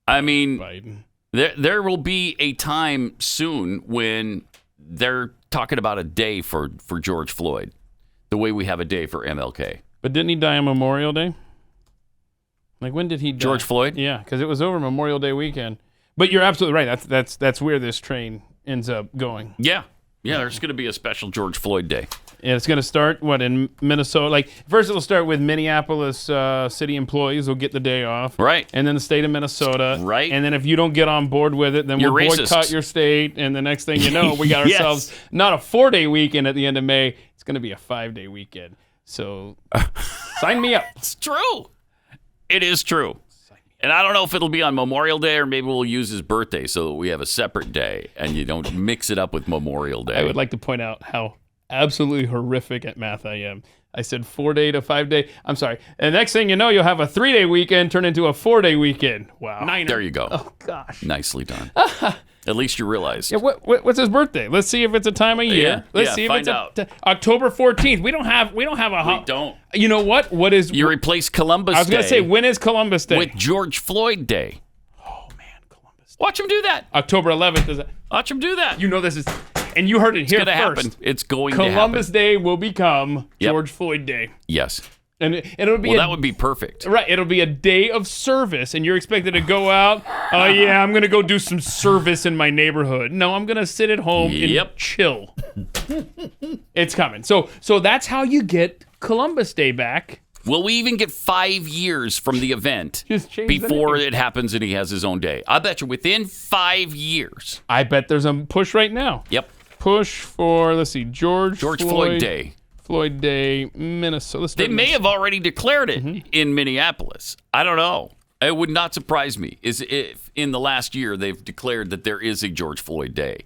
I mean, Biden. There will be a time soon when they're talking about a day for George Floyd, the way we have a day for MLK. But didn't he die on Memorial Day? Like, when did he die? George Floyd? Yeah, because it was over Memorial Day weekend. But you're absolutely right. That's where this train ends up going. Yeah, there's going to be a special George Floyd Day. Yeah, it's going to start, in Minnesota? Like, first it'll start with Minneapolis city employees will get the day off. Right. And then the state of Minnesota. Right. And then if you don't get on board with it, then we'll boycott your state. And the next thing you know, we got ourselves not a 4-day weekend at the end of May. It's going to be a 5-day weekend. So sign me up. It's true. It is true. And I don't know if it'll be on Memorial Day or maybe we'll use his birthday so that we have a separate day and you don't mix it up with Memorial Day. I would like to point out how absolutely horrific at math I am. I said 4-day to 5-day. I'm sorry. And the next thing you know, you'll have a 3-day weekend turn into a 4-day weekend. Wow. There you go. Oh, gosh. Nicely done. At least you realized. Yeah, what's his birthday? Let's see if it's a time of year. Let's see if find it's out. October 14th. We don't have a We don't. You know what? What is You replace Columbus Day. I was going to say, when is Columbus Day? With George Floyd Day. Oh man, Columbus Day. Watch him do that. October 11th is Watch him do that. You know this is, and you heard it here It's going to first. happen. It's going to happen. Columbus Day will become George Floyd Day. Yes. And it'll be that would be perfect. Right. It'll be a day of service, and you're expected to go out. Oh, yeah, I'm going to go do some service in my neighborhood. No, I'm going to sit at home and chill. It's coming. So that's how you get Columbus Day back. Will we even get 5 years from the event before it happens and he has his own day? I bet you within 5 years. I bet there's a push right now. Yep. Push for, let's see, George Floyd Day. Floyd Day, Minnesota. They may have already declared it in Minneapolis. I don't know. It would not surprise me if in the last year they've declared that there is a George Floyd Day.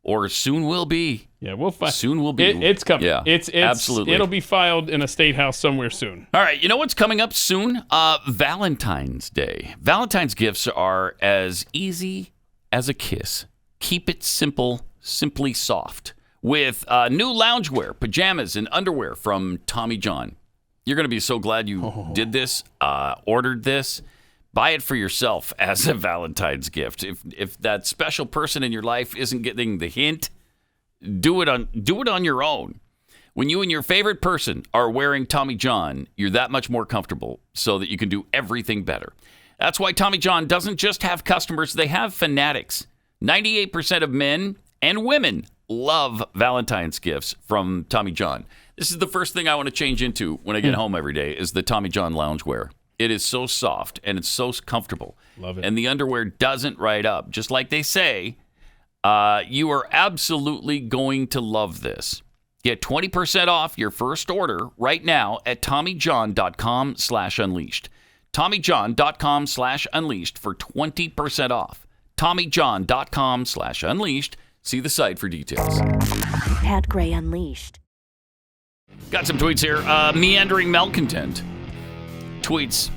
Or soon will be. Yeah, we'll find. Soon will be. It's coming. Yeah, it's absolutely. It'll be filed in a state house somewhere soon. All right, you know what's coming up soon? Valentine's Day. Valentine's gifts are as easy as a kiss. Keep it simple, simply soft. With new loungewear, pajamas, and underwear from Tommy John. You're going to be so glad you did this, ordered this. Buy it for yourself as a Valentine's gift. If that special person in your life isn't getting the hint, do it on your own. When you and your favorite person are wearing Tommy John, you're that much more comfortable so that you can do everything better. That's why Tommy John doesn't just have customers, they have fanatics. 98% of men and women love Valentine's gifts from Tommy John. This is the first thing I want to change into when I get home every day is the Tommy John loungewear. It is so soft and it's so comfortable. Love it. And the underwear doesn't ride up. Just like they say, you are absolutely going to love this. Get 20% off your first order right now at TommyJohn.com/unleashed. TommyJohn.com/unleashed for 20% off. TommyJohn.com/unleashed. See the site for details. Pat Gray Unleashed. Got some tweets here. Meandering Malcontent tweets,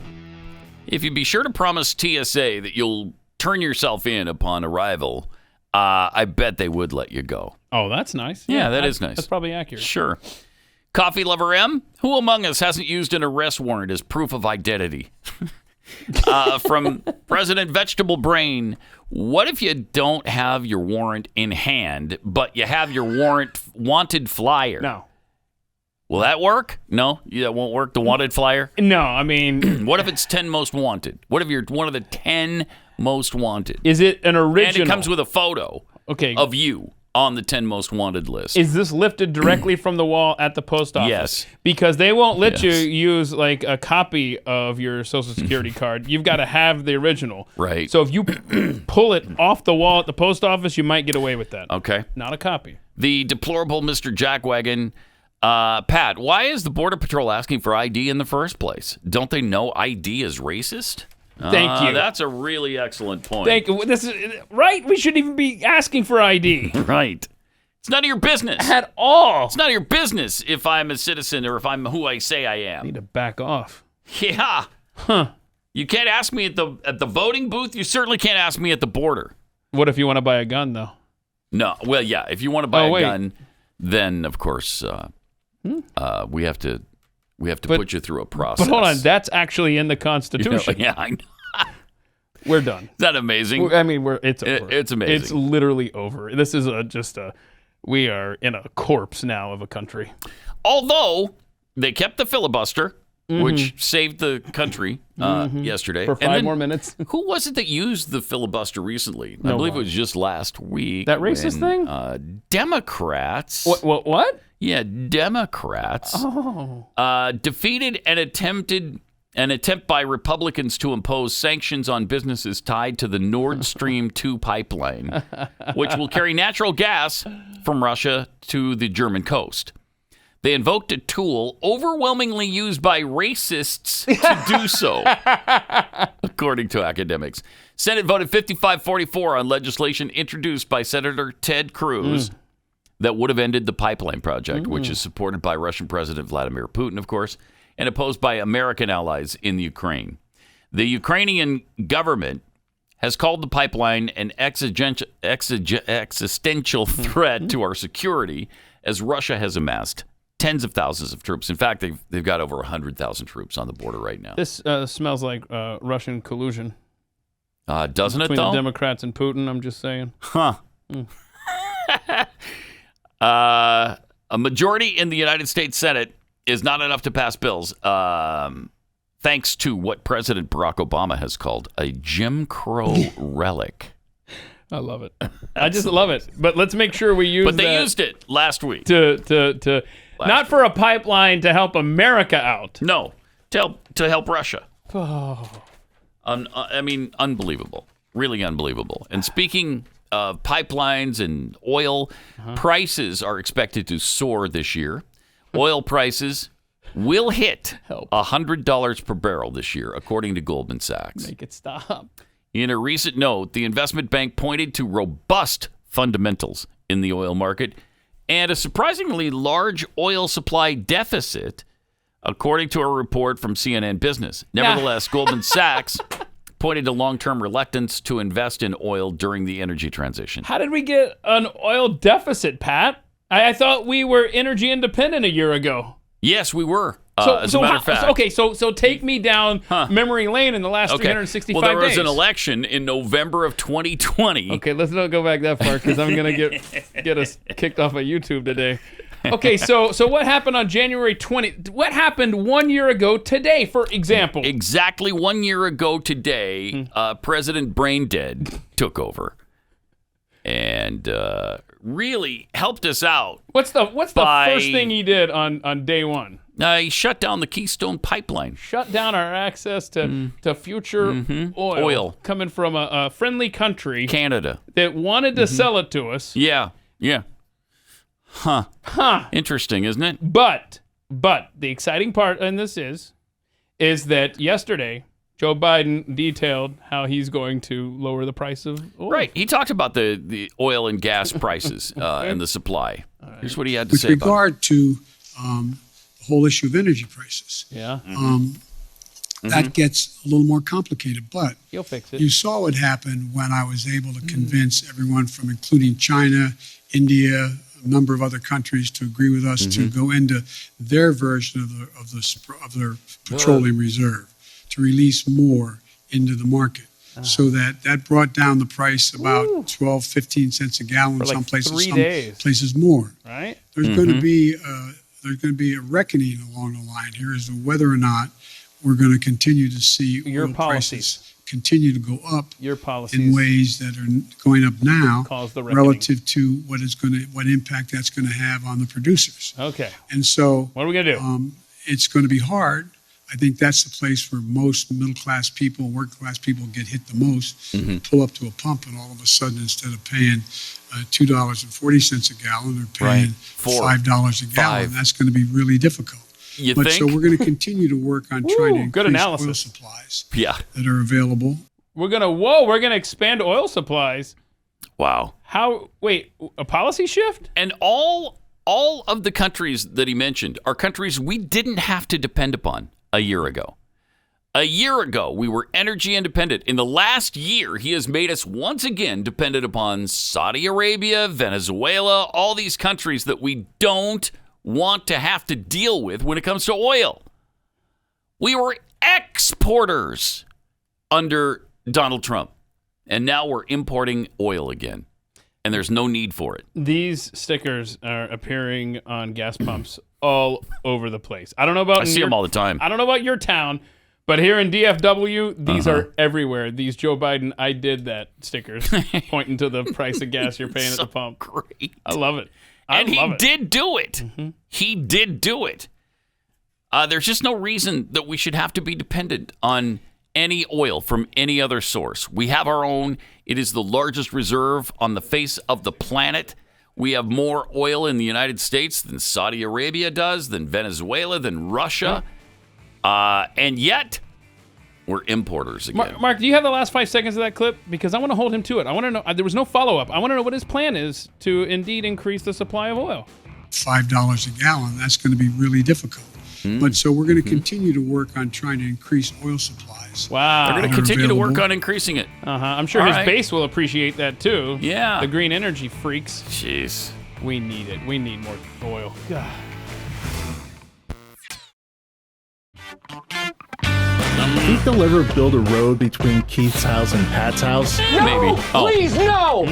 if you be sure to promise TSA that you'll turn yourself in upon arrival, I bet they would let you go. Oh, that's nice. Yeah, that is nice. That's probably accurate. Sure. Coffee Lover M, who among us hasn't used an arrest warrant as proof of identity? From President Vegetable Brain, what if you don't have your warrant in hand, but you have your warrant wanted flyer? No. Will that work? No? That won't work, the wanted flyer? No, I mean... What if it's 10 most wanted? What if you're one of the 10 most wanted? Is it an original? And it comes with a photo of you on the 10 most wanted list. Is this lifted directly from the wall at the post office? Yes. Because they won't let you use like a copy of your Social Security card. You've got to have the original. Right. So if you pull it off the wall at the post office, you might get away with that. Okay. Not a copy. The deplorable Mr. Jackwagon. Pat, why is the Border Patrol asking for ID in the first place? Don't they know ID is racist? Thank you. That's a really excellent point. Thank you. This is right. We shouldn't even be asking for ID. Right. It's none of your business. At all. It's none of your business if I'm a citizen or if I'm who I say I am. I need to back off. Yeah. Huh. You can't ask me at the voting booth. You certainly can't ask me at the border. What if you want to buy a gun, though? No. Well, yeah. If you want to buy a gun, then of course we have to put you through a process. But hold on, that's actually in the Constitution. Yeah, I know. We're done. Is that amazing? I mean, it's over. It's amazing. It's literally over. This is we are in a corpse now of a country. Although they kept the filibuster, which saved the country yesterday. For 5 more minutes. Who was it that used the filibuster recently? I believe it was just last week. That racist thing? Democrats. What? Yeah, Democrats defeated an attempt by Republicans to impose sanctions on businesses tied to the Nord Stream 2 pipeline, which will carry natural gas from Russia to the German coast. They invoked a tool overwhelmingly used by racists to do so, according to academics. Senate voted 55-44 on legislation introduced by Senator Ted Cruz that would have ended the pipeline project, which is supported by Russian President Vladimir Putin, of course, and opposed by American allies in the Ukraine. The Ukrainian government has called the pipeline an existential threat to our security, as Russia has amassed tens of thousands of troops. In fact, they've got over 100,000 troops on the border right now. This smells like Russian collusion. Doesn't it, though? Between the Democrats and Putin, I'm just saying. Huh. A majority in the United States Senate is not enough to pass bills, thanks to what President Barack Obama has called a Jim Crow relic. I love it. I just love it. But let's make sure we use. But they used it last week to not for a pipeline to help America out. No, to help Russia. Oh. I mean, unbelievable. Really unbelievable. And speaking of pipelines and oil, prices are expected to soar this year. Oil prices will hit $100 per barrel this year, according to Goldman Sachs. Make it stop. In a recent note, the investment bank pointed to robust fundamentals in the oil market and a surprisingly large oil supply deficit, according to a report from CNN Business. Nevertheless, Goldman Sachs pointed to long-term reluctance to invest in oil during the energy transition. How did we get an oil deficit, Pat? I thought we were energy independent a year ago. Yes, we were. As a matter of fact. Okay, so take me down memory lane in the last 365 days. Well, there was an election in November of 2020. Okay, let's not go back that far because I'm going to get us kicked off of YouTube today. Okay, so what happened on January 20? What happened 1 year ago today, for example? Exactly 1 year ago today, President Braindead took over and really helped us out. What's the first thing he did on day one? He shut down the Keystone Pipeline. Shut down our access to future oil coming from a friendly country, Canada, that wanted to sell it to us. Yeah. Huh. Interesting, isn't it? But the exciting part in this is that yesterday Joe Biden detailed how he's going to lower the price of oil. Right. He talked about the oil and gas prices and the supply. Here's what he had to With say about regard to the whole issue of energy prices. Yeah. That gets a little more complicated, but he'll fix it. You saw what happened when I was able to convince everyone from including China, India, a number of other countries to agree with us to go into their version of their petroleum reserve, to release more into the market. So that brought down the price about 12, 15 cents a gallon, for like some places 3 days. Places more. Right? There's going to be a reckoning along the line here as to whether or not we're going to continue to see oil prices continue to go up in ways that are going up now relative to what impact that's going to have on the producers. Okay. And so what are we going to do? It's going to be hard. I think that's the place where most middle-class people, working-class people get hit the most. Pull up to a pump and all of a sudden, instead of paying $2.40 a gallon, they're paying $5 a gallon. That's going to be really difficult. Think? So we're going to continue to work on trying to increase oil supplies that are available. We're going to expand oil supplies. Wow. Wait, a policy shift? And all of the countries that he mentioned are countries we didn't have to depend upon a year ago. A year ago, we were energy independent. In the last year, he has made us once again dependent upon Saudi Arabia, Venezuela, all these countries that we don't want to have to deal with when it comes to oil. We were exporters under Donald Trump, and now we're importing oil again, and there's no need for it. These stickers are appearing on gas pumps all over the place. I don't know about I see them all the time. I don't know about your town, but here in DFW, these are everywhere. These Joe Biden, I did that stickers pointing to the price of gas you're paying at the pump. Great. I love it. And he did do it. He did do it. There's just no reason that we should have to be dependent on any oil from any other source. We have our own. It is the largest reserve on the face of the planet. We have more oil in the United States than Saudi Arabia does, than Venezuela, than Russia. And yet, we're importers again. Mark, do you have the last 5 seconds of that clip? Because I want to hold him to it. I want to know. There was no follow-up. I want to know what his plan is to indeed increase the supply of oil. $5 a gallon, that's going to be really difficult. But so we're going to continue to work on trying to increase oil supplies. Wow. They're going to continue to work on increasing it. I'm sure his base will appreciate that too. Yeah. The green energy freaks. Jeez. We need it. We need more oil. God. Keith they'll ever build a road between Keith's house and Pat's house? No, maybe. Please, no!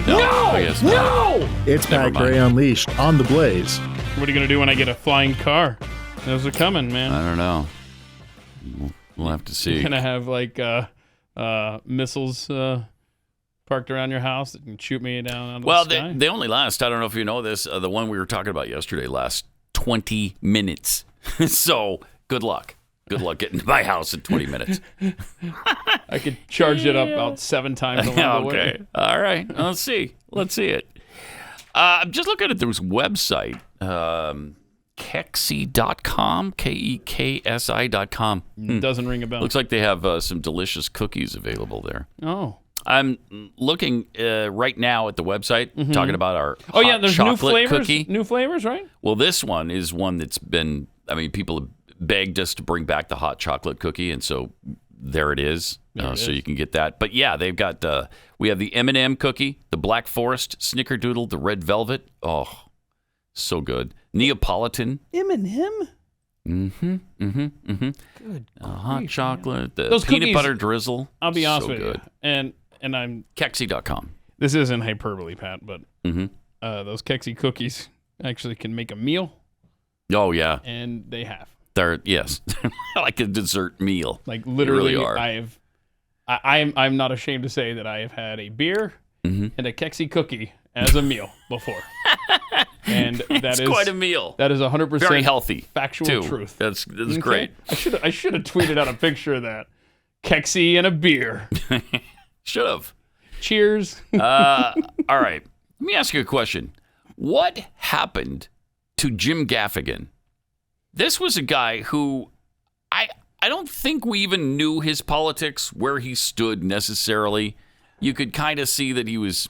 It's Pat Gray Unleashed on The Blaze. What are you going to do when I get a flying car? Those are coming, man. I don't know. We'll have to see. You're going to have like missiles parked around your house that can shoot me down out of the sky? They only last, I don't know if you know this, the one we were talking about yesterday lasts 20 minutes. So good luck. Good luck getting to my house in 20 minutes. I could charge it up about 7 times along the way. Okay. All right. Let's see. Let's see it. I'm just looking at this website, keksi.com, Keksi.com. Doesn't ring a bell. Looks like they have some delicious cookies available there. Oh. I'm looking right now at the website, talking about our hot there's chocolate new flavors. cookie. New flavors, right? Well, this one is one that's been, people have begged us to bring back the hot chocolate cookie, and so there it is. So you can get that. But yeah, they've got, we have the M&M cookie, the Black Forest, Snickerdoodle, the Red Velvet. Oh, so good. Neapolitan. M&M? Good. Hot chocolate, the Those peanut cookies, butter drizzle. I'll be honest so with good. you. And I'm... Keksi.com. This isn't hyperbole, Pat, but those Keksi cookies actually can make a meal. Oh, yeah. And they have. They're like a dessert meal. Like literally, they really are. I'm not ashamed to say that I have had a beer and a Keksi cookie as a meal before. And that is quite a meal. That is 100% very healthy. Factual too. truth. That's great. I should have tweeted out a picture of that. Keksi and a beer. Should have. Cheers. All right. Let me ask you a question. What happened to Jim Gaffigan? This was a guy who I don't think we even knew his politics, where he stood necessarily. You could kind of see that he was,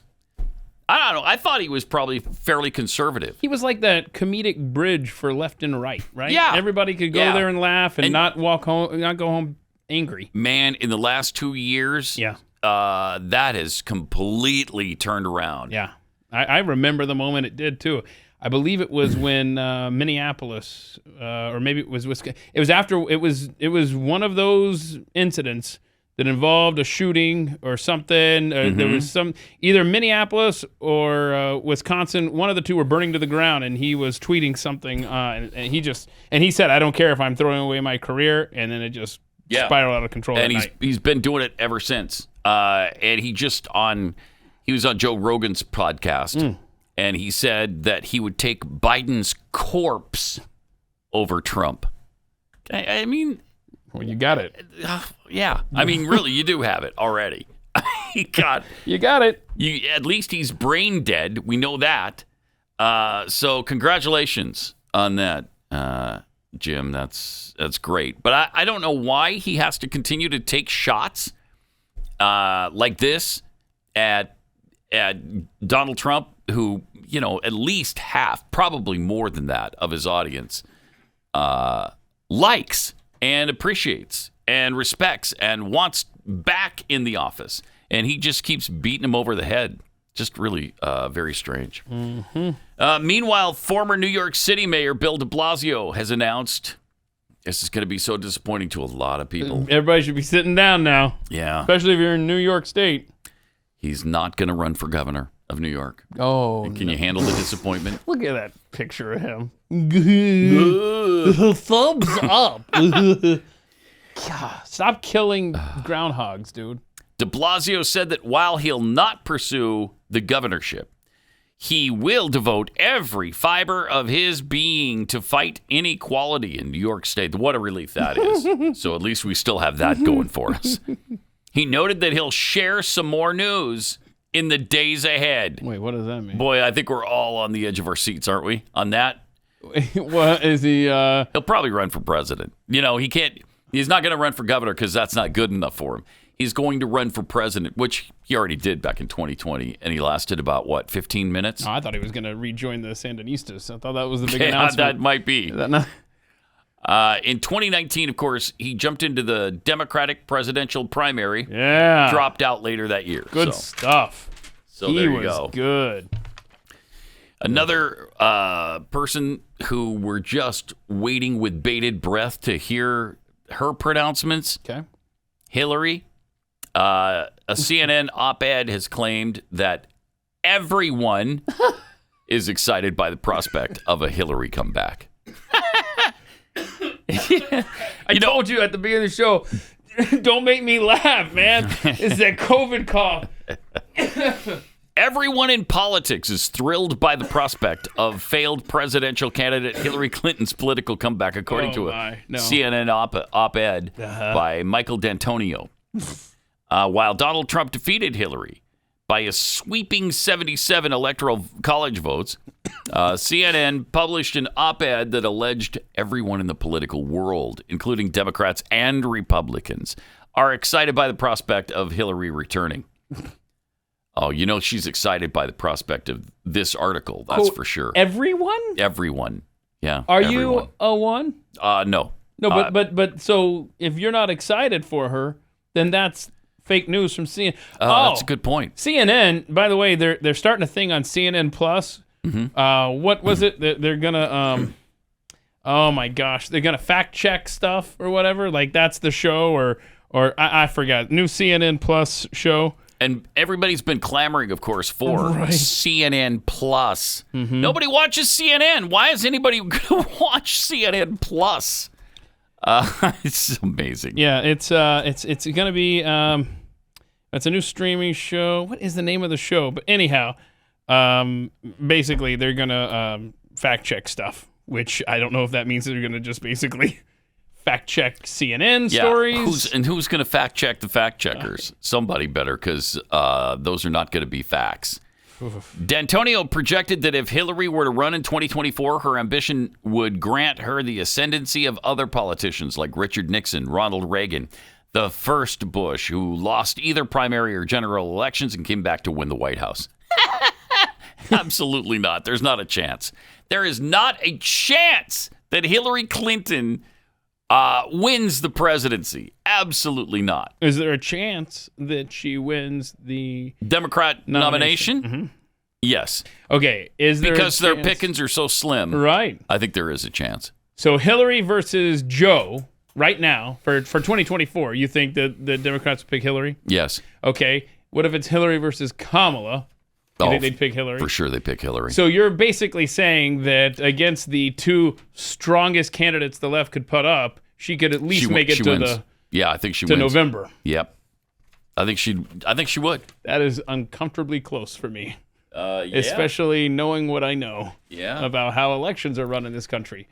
I don't know, I thought he was probably fairly conservative. He was like that comedic bridge for left and right? Yeah. Everybody could go there and laugh and not walk home, not go home angry. Man, in the last 2 years, that has completely turned around. Yeah. I remember the moment it did too. I believe it was when Minneapolis, or maybe it was Wisconsin. It was after. It was one of those incidents that involved a shooting or something. There was some either Minneapolis or Wisconsin. One of the two were burning to the ground, and he was tweeting something. And he said, "I don't care if I'm throwing away my career," and then it just spiraled out of control. And he's been doing it ever since. And he was on Joe Rogan's podcast. And he said that he would take Biden's corpse over Trump. I mean... Well, you got it. Yeah. I mean, really, you do have it already. You got it. At least he's brain dead. We know that. So congratulations on that, Jim. That's great. But I don't know why he has to continue to take shots like this at Donald Trump, who, at least half, probably more than that, of his audience likes and appreciates and respects and wants back in the office. And he just keeps beating him over the head. Just really very strange. Meanwhile, former New York City Mayor Bill de Blasio has announced, this is going to be so disappointing to a lot of people. Everybody should be sitting down now. Yeah. Especially if you're in New York State. He's not going to run for governor of New York. Oh, Can you handle the disappointment? Look at that picture of him. Thumbs up. God, stop killing groundhogs, dude. De Blasio said that while he'll not pursue the governorship, he will devote every fiber of his being to fight inequality in New York State. What a relief that is. So at least we still have that going for us. He noted that he'll share some more news in the days ahead. Wait, what does that mean? Boy, I think we're all on the edge of our seats, aren't we, on that? What is he? He'll probably run for president. He can't. He's not going to run for governor because that's not good enough for him. He's going to run for president, which he already did back in 2020, and he lasted about, 15 minutes? Oh, I thought he was going to rejoin the Sandinistas. I thought that was the big announcement. That might be. Is that not? In 2019, of course, he jumped into the Democratic presidential primary. Yeah. Dropped out later that year. Good stuff. So there you go. Good. Another person who we're just waiting with bated breath to hear her pronouncements. Okay. Hillary. A CNN op-ed has claimed that everyone is excited by the prospect of a Hillary comeback. I told you at the beginning of the show, don't make me laugh, man. It's that COVID cough. Everyone in politics is thrilled by the prospect of failed presidential candidate Hillary Clinton's political comeback, according to a CNN op-ed by Michael D'Antonio. While Donald Trump defeated Hillary by a sweeping 77 electoral college votes, CNN published an op-ed that alleged everyone in the political world, including Democrats and Republicans, are excited by the prospect of Hillary returning. Oh, you know she's excited by the prospect of this article, that's for sure. Everyone? Everyone. Yeah. Are everyone. You a one? No. No, but so if you're not excited for her, then that's fake news from CNN. That's a good point. CNN, by the way, they're starting a thing on CNN Plus. What was it? They're gonna oh my gosh, they're gonna fact check stuff or whatever. Like that's the show, or I forgot. New CNN Plus show. And everybody's been clamoring, of course, for CNN Plus. Nobody watches CNN. Why is anybody going to watch CNN Plus? It's amazing. Yeah, it's going to be it's a new streaming show. What is the name of the show? But anyhow, basically they're going to fact check stuff, which I don't know if that means they're going to just basically fact check CNN stories. Who's going to fact check the fact checkers? Somebody better, because those are not going to be facts. D'Antonio projected that if Hillary were to run in 2024, her ambition would grant her the ascendancy of other politicians like Richard Nixon, Ronald Reagan, the first Bush, who lost either primary or general elections and came back to win the White House. Absolutely not. There's not a chance. There is not a chance that Hillary Clinton wins the presidency. Absolutely not. Is there a chance that she wins the Democrat nomination? Yes. Okay. Is there because their pickings are so slim? Right. I think there is a chance. So Hillary versus Joe right now for 2024. You think that the Democrats will pick Hillary? Yes. Okay. What if it's Hillary versus Kamala? You think they'd pick Hillary? For sure they pick Hillary. So you're basically saying that against the two strongest candidates the left could put up, she could at least make it to I think she wins. November. Yep. I think she would. That is uncomfortably close for me. Especially knowing what I know about how elections are run in this country.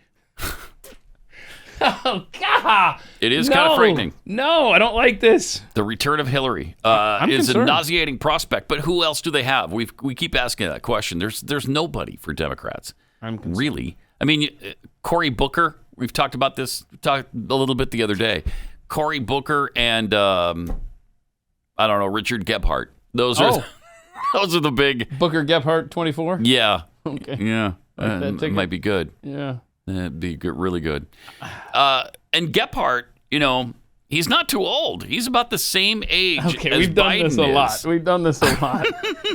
Oh, God. It is kind of frightening. No, I don't like this. The return of Hillary concerned. is a nauseating prospect, but who else do they have? We keep asking that question. There's nobody for Democrats. Really. I mean, Cory Booker, we've talked about this, talked a little bit the other day. Cory Booker and, I don't know, Richard Gephardt. Those are the big... Booker Gephardt 24? Yeah. Okay. Yeah. It might be good. Yeah. It'd be good, really good. And Gephardt, he's not too old. He's about the same age as we've done Biden this a is. lot. We've done this a lot.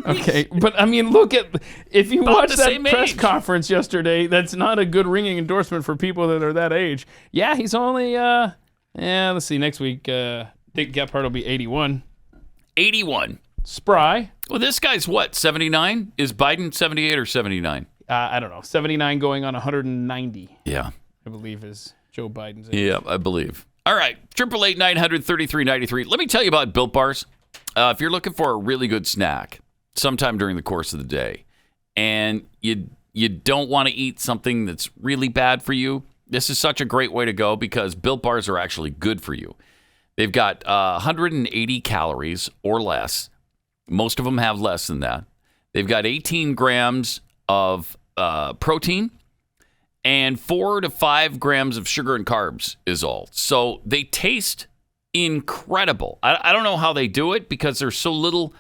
Okay, but I mean, look at if you watch that press conference yesterday. That's not a good ringing endorsement for people that are that age. Yeah, he's only. Let's see. Next week, I think Gephardt will be 81. 81. Spry. Well, this guy's what? 79? Is Biden 78 or 79? I don't know. 79 going on 190. Yeah. I believe is Joe Biden's age. Yeah, I believe. All right. 888-900-3393. Let me tell you about Built Bars. If you're looking for a really good snack sometime during the course of the day and you don't want to eat something that's really bad for you, this is such a great way to go because Built Bars are actually good for you. They've got 180 calories or less. Most of them have less than that. They've got 18 grams of protein and 4 to 5 grams of sugar and carbs is all. So they taste incredible. I don't know how they do it because there's so little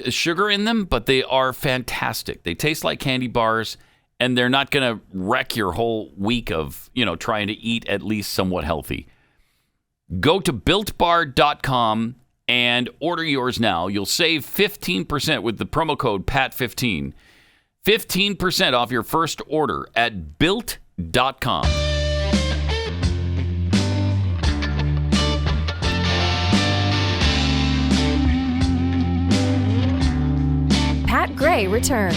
sugar in them, but they are fantastic. They taste like candy bars, and they're not going to wreck your whole week of, trying to eat at least somewhat healthy. Go to BuiltBar.com and order yours now. You'll save 15% with the promo code PAT15. 15% off your first order at Built.com. Pat Gray returns.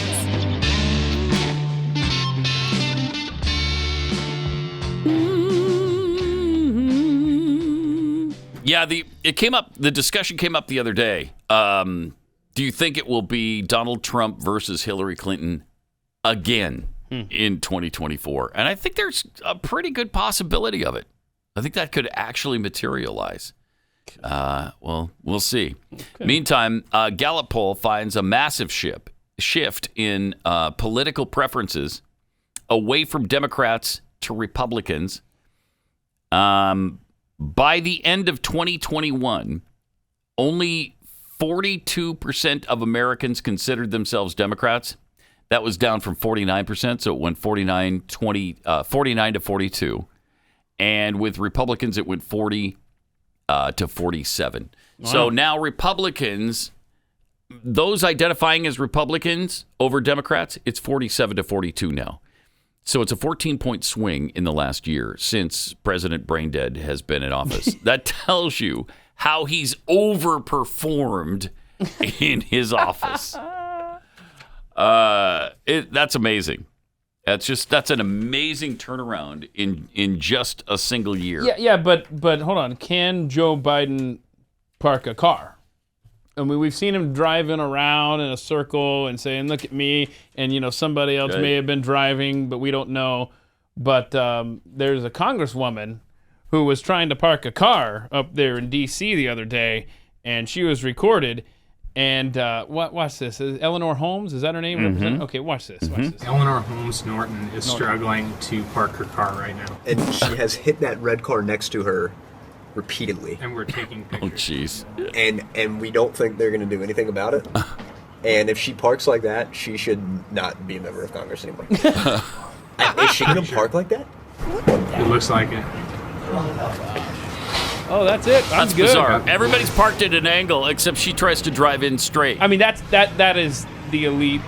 Yeah, the discussion came up the other day. Do you think it will be Donald Trump versus Hillary Clinton again in 2024? And I think there's a pretty good possibility of it. I think that could actually materialize. Well, we'll see. Okay. Meantime, Gallup poll finds a massive shift in political preferences away from Democrats to Republicans. By the end of 2021, only 42% of Americans considered themselves Democrats. That was down from 49%, so it went 49 to 42. And with Republicans, it went 40 to 47. Wow. So now Republicans, those identifying as Republicans over Democrats, it's 47 to 42 now. So it's a 14-point swing in the last year since President Braindead has been in office. That tells you how he's overperformed in his office. That's amazing. That's an amazing turnaround in just a single year. Yeah, but hold on. Can Joe Biden park a car? I mean, we've seen him driving around in a circle and saying, "Look at me," and somebody else may have been driving, but we don't know. But there's a congresswoman who was trying to park a car up there in D.C. the other day, and she was recorded. And watch this. Eleanor Holmes, is that her name? Mm-hmm. Okay, watch this. Eleanor Holmes Norton is struggling to park her car right now. And she has hit that red car next to her repeatedly. And we're taking pictures. Oh, jeez. And we don't think they're going to do anything about it. And if she parks like that, she should not be a member of Congress anymore. Is she going to park like that? It looks like it. Oh, that's it. That's good. Bizarre. Everybody's parked at an angle except she tries to drive in straight. I mean, that is the elite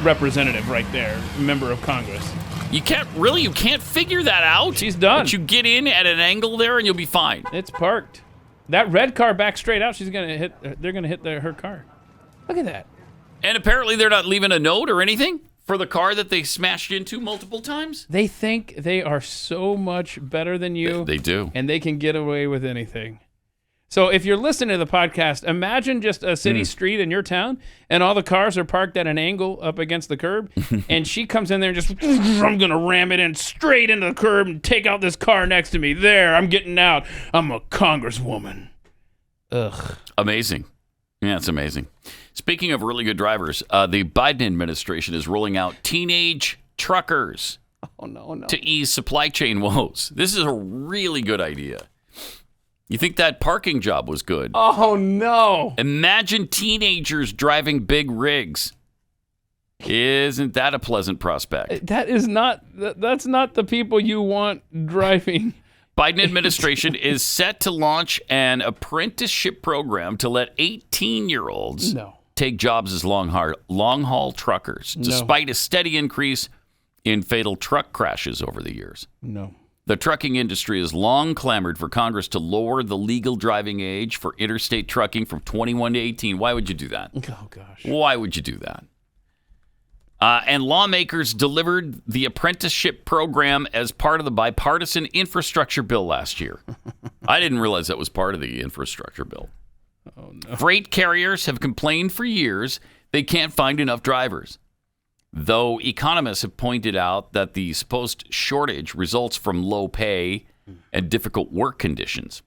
representative right there, member of Congress. You can't figure that out. She's done. But you get in at an angle there and you'll be fine. It's parked. That red car back straight out. They're gonna hit her car. Look at that. And apparently they're not leaving a note or anything for the car that they smashed into multiple times. They think they are so much better than you. They do. And they can get away with anything. So if you're listening to the podcast, imagine just a city street in your town and all the cars are parked at an angle up against the curb. And she comes in there and just, I'm going to ram it in straight into the curb and take out this car next to me. There, I'm getting out. I'm a congresswoman. Ugh. Amazing. Yeah, it's amazing. Speaking of really good drivers, the Biden administration is rolling out teenage truckers to ease supply chain woes. This is a really good idea. You think that parking job was good? Oh, no. Imagine teenagers driving big rigs. Isn't that a pleasant prospect? That's not the people you want driving. Biden administration is set to launch an apprenticeship program to let 18-year-olds take jobs as long-haul truckers, despite a steady increase in fatal truck crashes over the years. No. The trucking industry has long clamored for Congress to lower the legal driving age for interstate trucking from 21 to 18. Why would you do that? Oh, gosh. Why would you do that? And lawmakers delivered the apprenticeship program as part of the bipartisan infrastructure bill last year. I didn't realize that was part of the infrastructure bill. Oh, no. Freight carriers have complained for years they can't find enough drivers, though economists have pointed out that the supposed shortage results from low pay and difficult work conditions.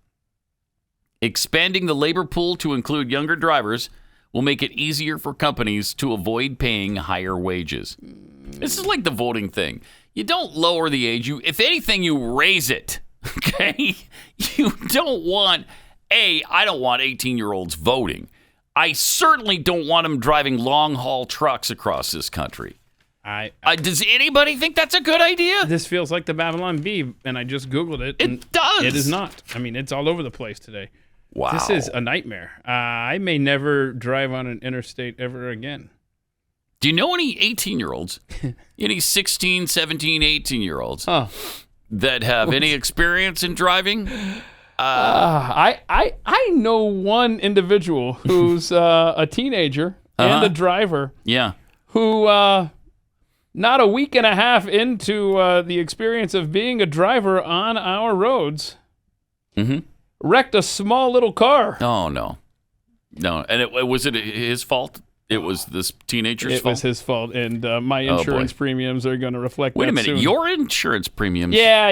Expanding the labor pool to include younger drivers will make it easier for companies to avoid paying higher wages. This is like the voting thing. You don't lower the age. If anything, you raise it, okay? You don't want, I don't want 18-year-olds voting. I certainly don't want them driving long-haul trucks across this country. Does anybody think that's a good idea? This feels like the Babylon Bee, and I just Googled it. It does. It is not. I mean, it's all over the place today. Wow. This is a nightmare. I may never drive on an interstate ever again. Do you know any 18-year-olds, any 16, 17, 18-year-olds that have any experience in driving? I know one individual who's a teenager and a driver. Yeah. Who, not a week and a half into the experience of being a driver on our roads, wrecked a small little car. Oh, no. No. And was it his fault? It was this teenager's fault? It was his fault, and my insurance premiums are going to reflect Wait that a minute. soon. Your insurance premiums? Yeah.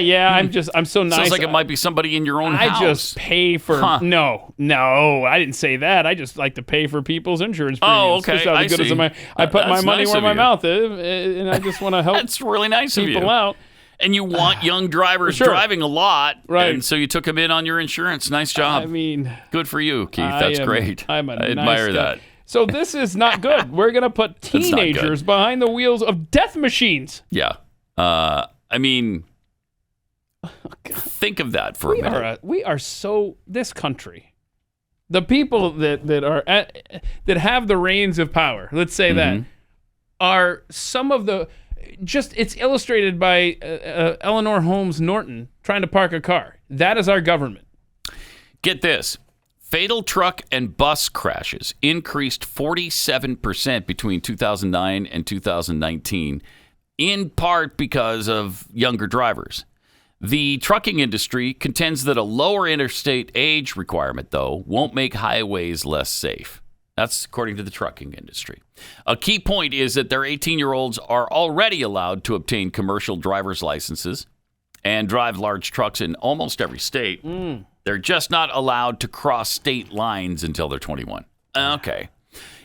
I'm so nice. Sounds like it might be somebody in your own house. I just pay for... No, I didn't say that. I just like to pay for people's insurance premiums. Oh, okay. I see. I put my money nice where of my you. mouth is, and I just want to help That's really nice of you. people out. And you want young drivers Sure. driving a lot, Right. and so you took them in on your insurance. Nice job. I mean... Good for you, Keith. That's great. I admire that. So this is not good. We're going to put teenagers behind the wheels of death machines. Yeah. I mean, think of that for a minute. We are so... This country, the people that have the reins of power, let's say that, are some of the... It's illustrated by Eleanor Holmes Norton trying to park a car. That is our government. Get this. Fatal truck and bus crashes increased 47% between 2009 and 2019, in part because of younger drivers. The trucking industry contends that a lower interstate age requirement, though, won't make highways less safe. That's according to the trucking industry. A key point is that their 18-year-olds are already allowed to obtain commercial driver's licenses and drive large trucks in almost every state. They're just not allowed to cross state lines until they're 21. Okay.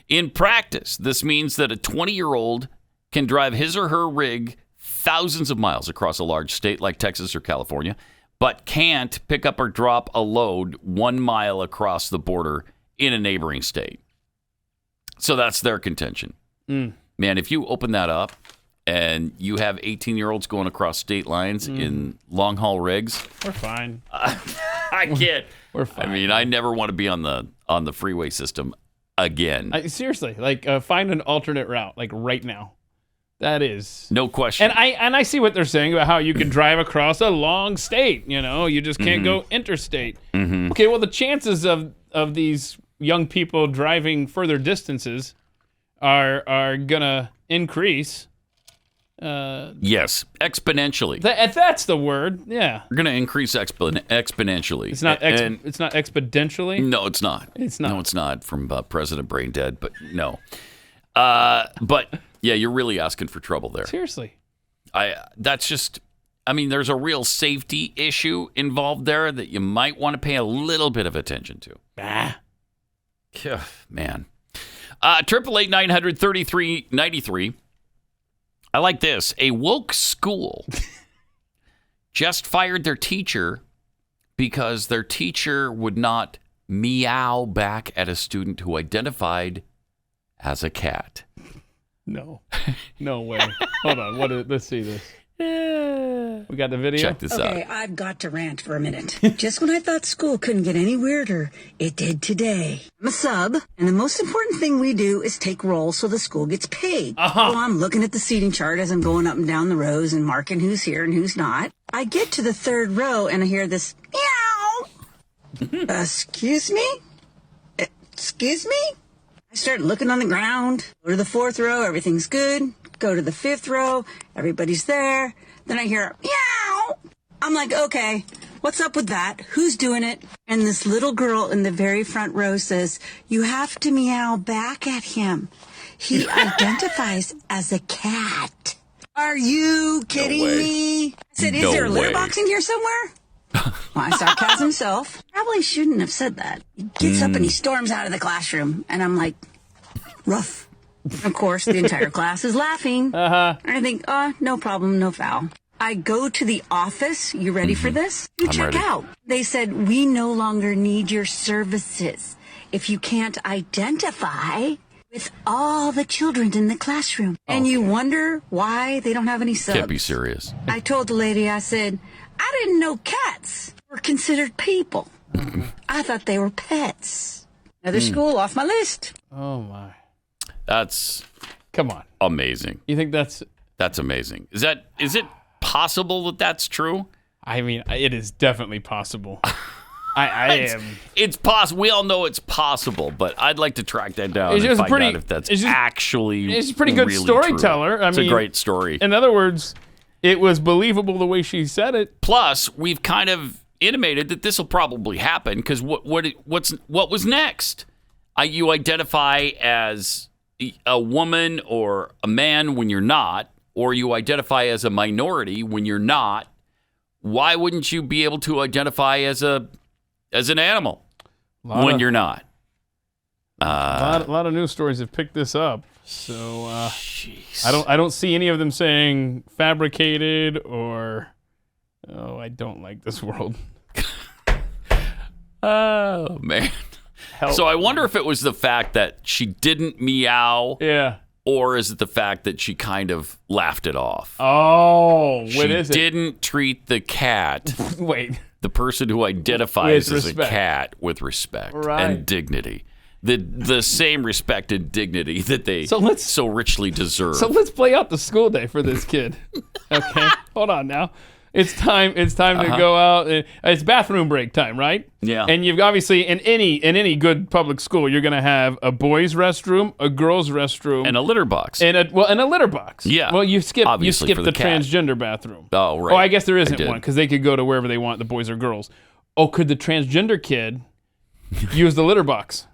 In practice, this means that a 20-year-old can drive his or her rig thousands of miles across a large state like Texas or California, but can't pick up or drop a load 1 mile across the border in a neighboring state. So that's their contention. Man, if you open that up and you have 18-year-olds going across state lines in long-haul rigs... We're fine. I can't. We're fine. I mean, I never want to be on the freeway system again. Seriously, find an alternate route, right now. That is no question. And I see what they're saying about how you can drive across a long state. You just can't go interstate. Okay, well, the chances of these young people driving further distances are gonna increase. Yes, exponentially. That's the word. Yeah, we're gonna increase exponentially. It's not. It's not exponentially. No, it's not. It's not. No, it's not. From President Brain Dead, but no. But yeah, you're really asking for trouble there. Seriously. That's just. I mean, there's a real safety issue involved there that you might want to pay a little bit of attention to. Man. 888-900-3393. I like this. A woke school just fired their teacher because their teacher would not meow back at a student who identified as a cat. No way. Hold on. Let's see this. We got the video. Check this out. Okay, I've got to rant for a minute. Just when I thought school couldn't get any weirder, it did today. I'm a sub, and the most important thing we do is take roll so the school gets paid. Well, I'm looking at the seating chart as I'm going up and down the rows and marking who's here and who's not. I get to the third row and I hear this meow. Excuse me? Excuse me? I start looking on the ground. Go to the fourth row, everything's good. Go to the fifth row, everybody's there. Then I hear meow. I'm like, okay, what's up with that? Who's doing it? And this little girl in the very front row says, you have to meow back at him. He identifies as a cat. Are you kidding me? I said, is there a litter box in here somewhere? Well, sarcasm himself. Probably shouldn't have said that. He gets up and he storms out of the classroom. And I'm like, rough. Of course, the entire class is laughing. And I think, no problem, no foul. I go to the office. You ready for this? You check out. They said, we no longer need your services if you can't identify with all the children in the classroom. And you wonder why they don't have any subs. Can't be serious. I told the lady, I said, I didn't know cats were considered people. I thought they were pets. Another school off my list. Oh, my. That's come on, amazing. You think that's amazing? Is it possible that that's true? I mean, it is definitely possible. I am. It's possible. We all know it's possible, but I'd like to track that down and find out if that's actually. It's a pretty good really storyteller. True. It's a great story. In other words, it was believable the way she said it. Plus, we've kind of intimated that this will probably happen because what was next? You identify as a woman or a man when you're not, or you identify as a minority when you're not. Why wouldn't you be able to identify as an animal when you're not? A lot of news stories have picked this up. So I don't see any of them saying fabricated or I don't like this world. Oh man. Help. So I wonder if it was the fact that she didn't meow. Yeah. Or is it the fact that she kind of laughed it off? Oh, what she is it? didn't treat the cat. Wait. The person who identifies as a cat with respect and dignity. The same respect and dignity that they so richly deserve. So let's play out the school day for this kid. Okay, hold on now. It's time to go out. It's bathroom break time, right? Yeah. And you've obviously in any good public school, you're gonna have a boys' restroom, a girls' restroom, and a litter box. And a litter box. Yeah. Well, you skip Obviously for the cat. transgender bathroom. Oh, right. Oh, I guess there isn't one because they could go to wherever they want, the boys or girls. Oh, could the transgender kid use the litter box?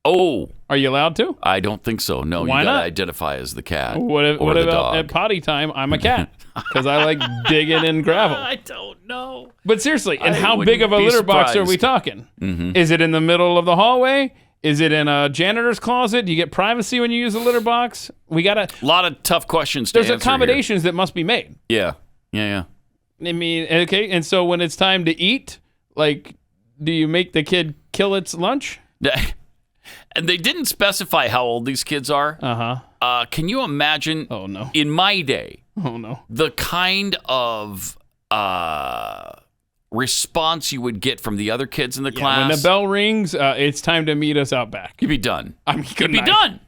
Oh, are you allowed to? I don't think so. No, Why you gotta not? identify as the cat. What or the about dog. at potty time? I'm a cat because I like digging in gravel. I don't know. But seriously, and I how big of a wouldn't be litter box are we surprised. talking? Mhm. Is it in the middle of the hallway? Is it in a janitor's closet? Do you get privacy when you use a litter box? We gotta. A lot of tough questions to There's answer accommodations that must be made. here. Yeah. I mean, okay, and so when it's time to eat, like, do you make the kid kill its lunch? And they didn't specify how old these kids are. Uh-huh. Can you imagine? Oh, no. In my day. Oh, no. The kind of response you would get from the other kids in the class. When the bell rings, it's time to meet us out back. You'd be done. I mean, You'd be done.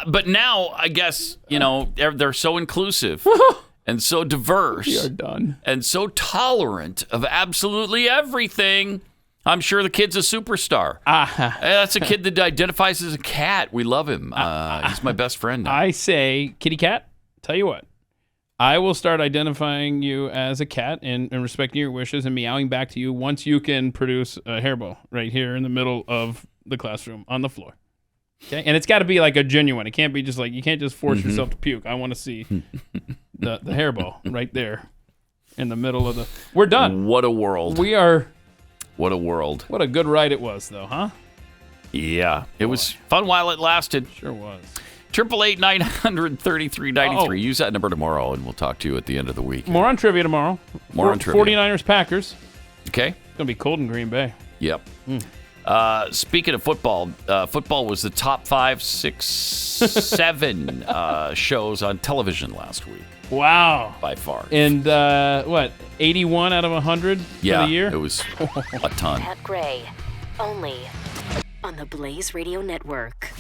But now, I guess, they're so inclusive and so diverse. We are done. And so tolerant of absolutely everything. I'm sure the kid's a superstar. That's a kid that identifies as a cat. We love him. He's my best friend now. I say, kitty cat, tell you what. I will start identifying you as a cat and respecting your wishes and meowing back to you once you can produce a hairball right here in the middle of the classroom on the floor. Okay? And it's got to be like a genuine. It can't be just like, you can't just force yourself to puke. I want to see the hairball right there in the middle of the... We're done. What a world. We are... What a world. What a good ride it was, though, huh? Yeah. It was fun while it lasted. Sure was. 888-900-3393. Use that number tomorrow, and we'll talk to you at the end of the week. More on trivia tomorrow. More on trivia. 49ers Packers. Okay. It's going to be cold in Green Bay. Yep. Speaking of football, football was the top 5, 6, 7 shows on television last week. Wow. By far. And 81 out of 100 for the year? It was a ton. Pat Gray, only on the Blaze Radio Network.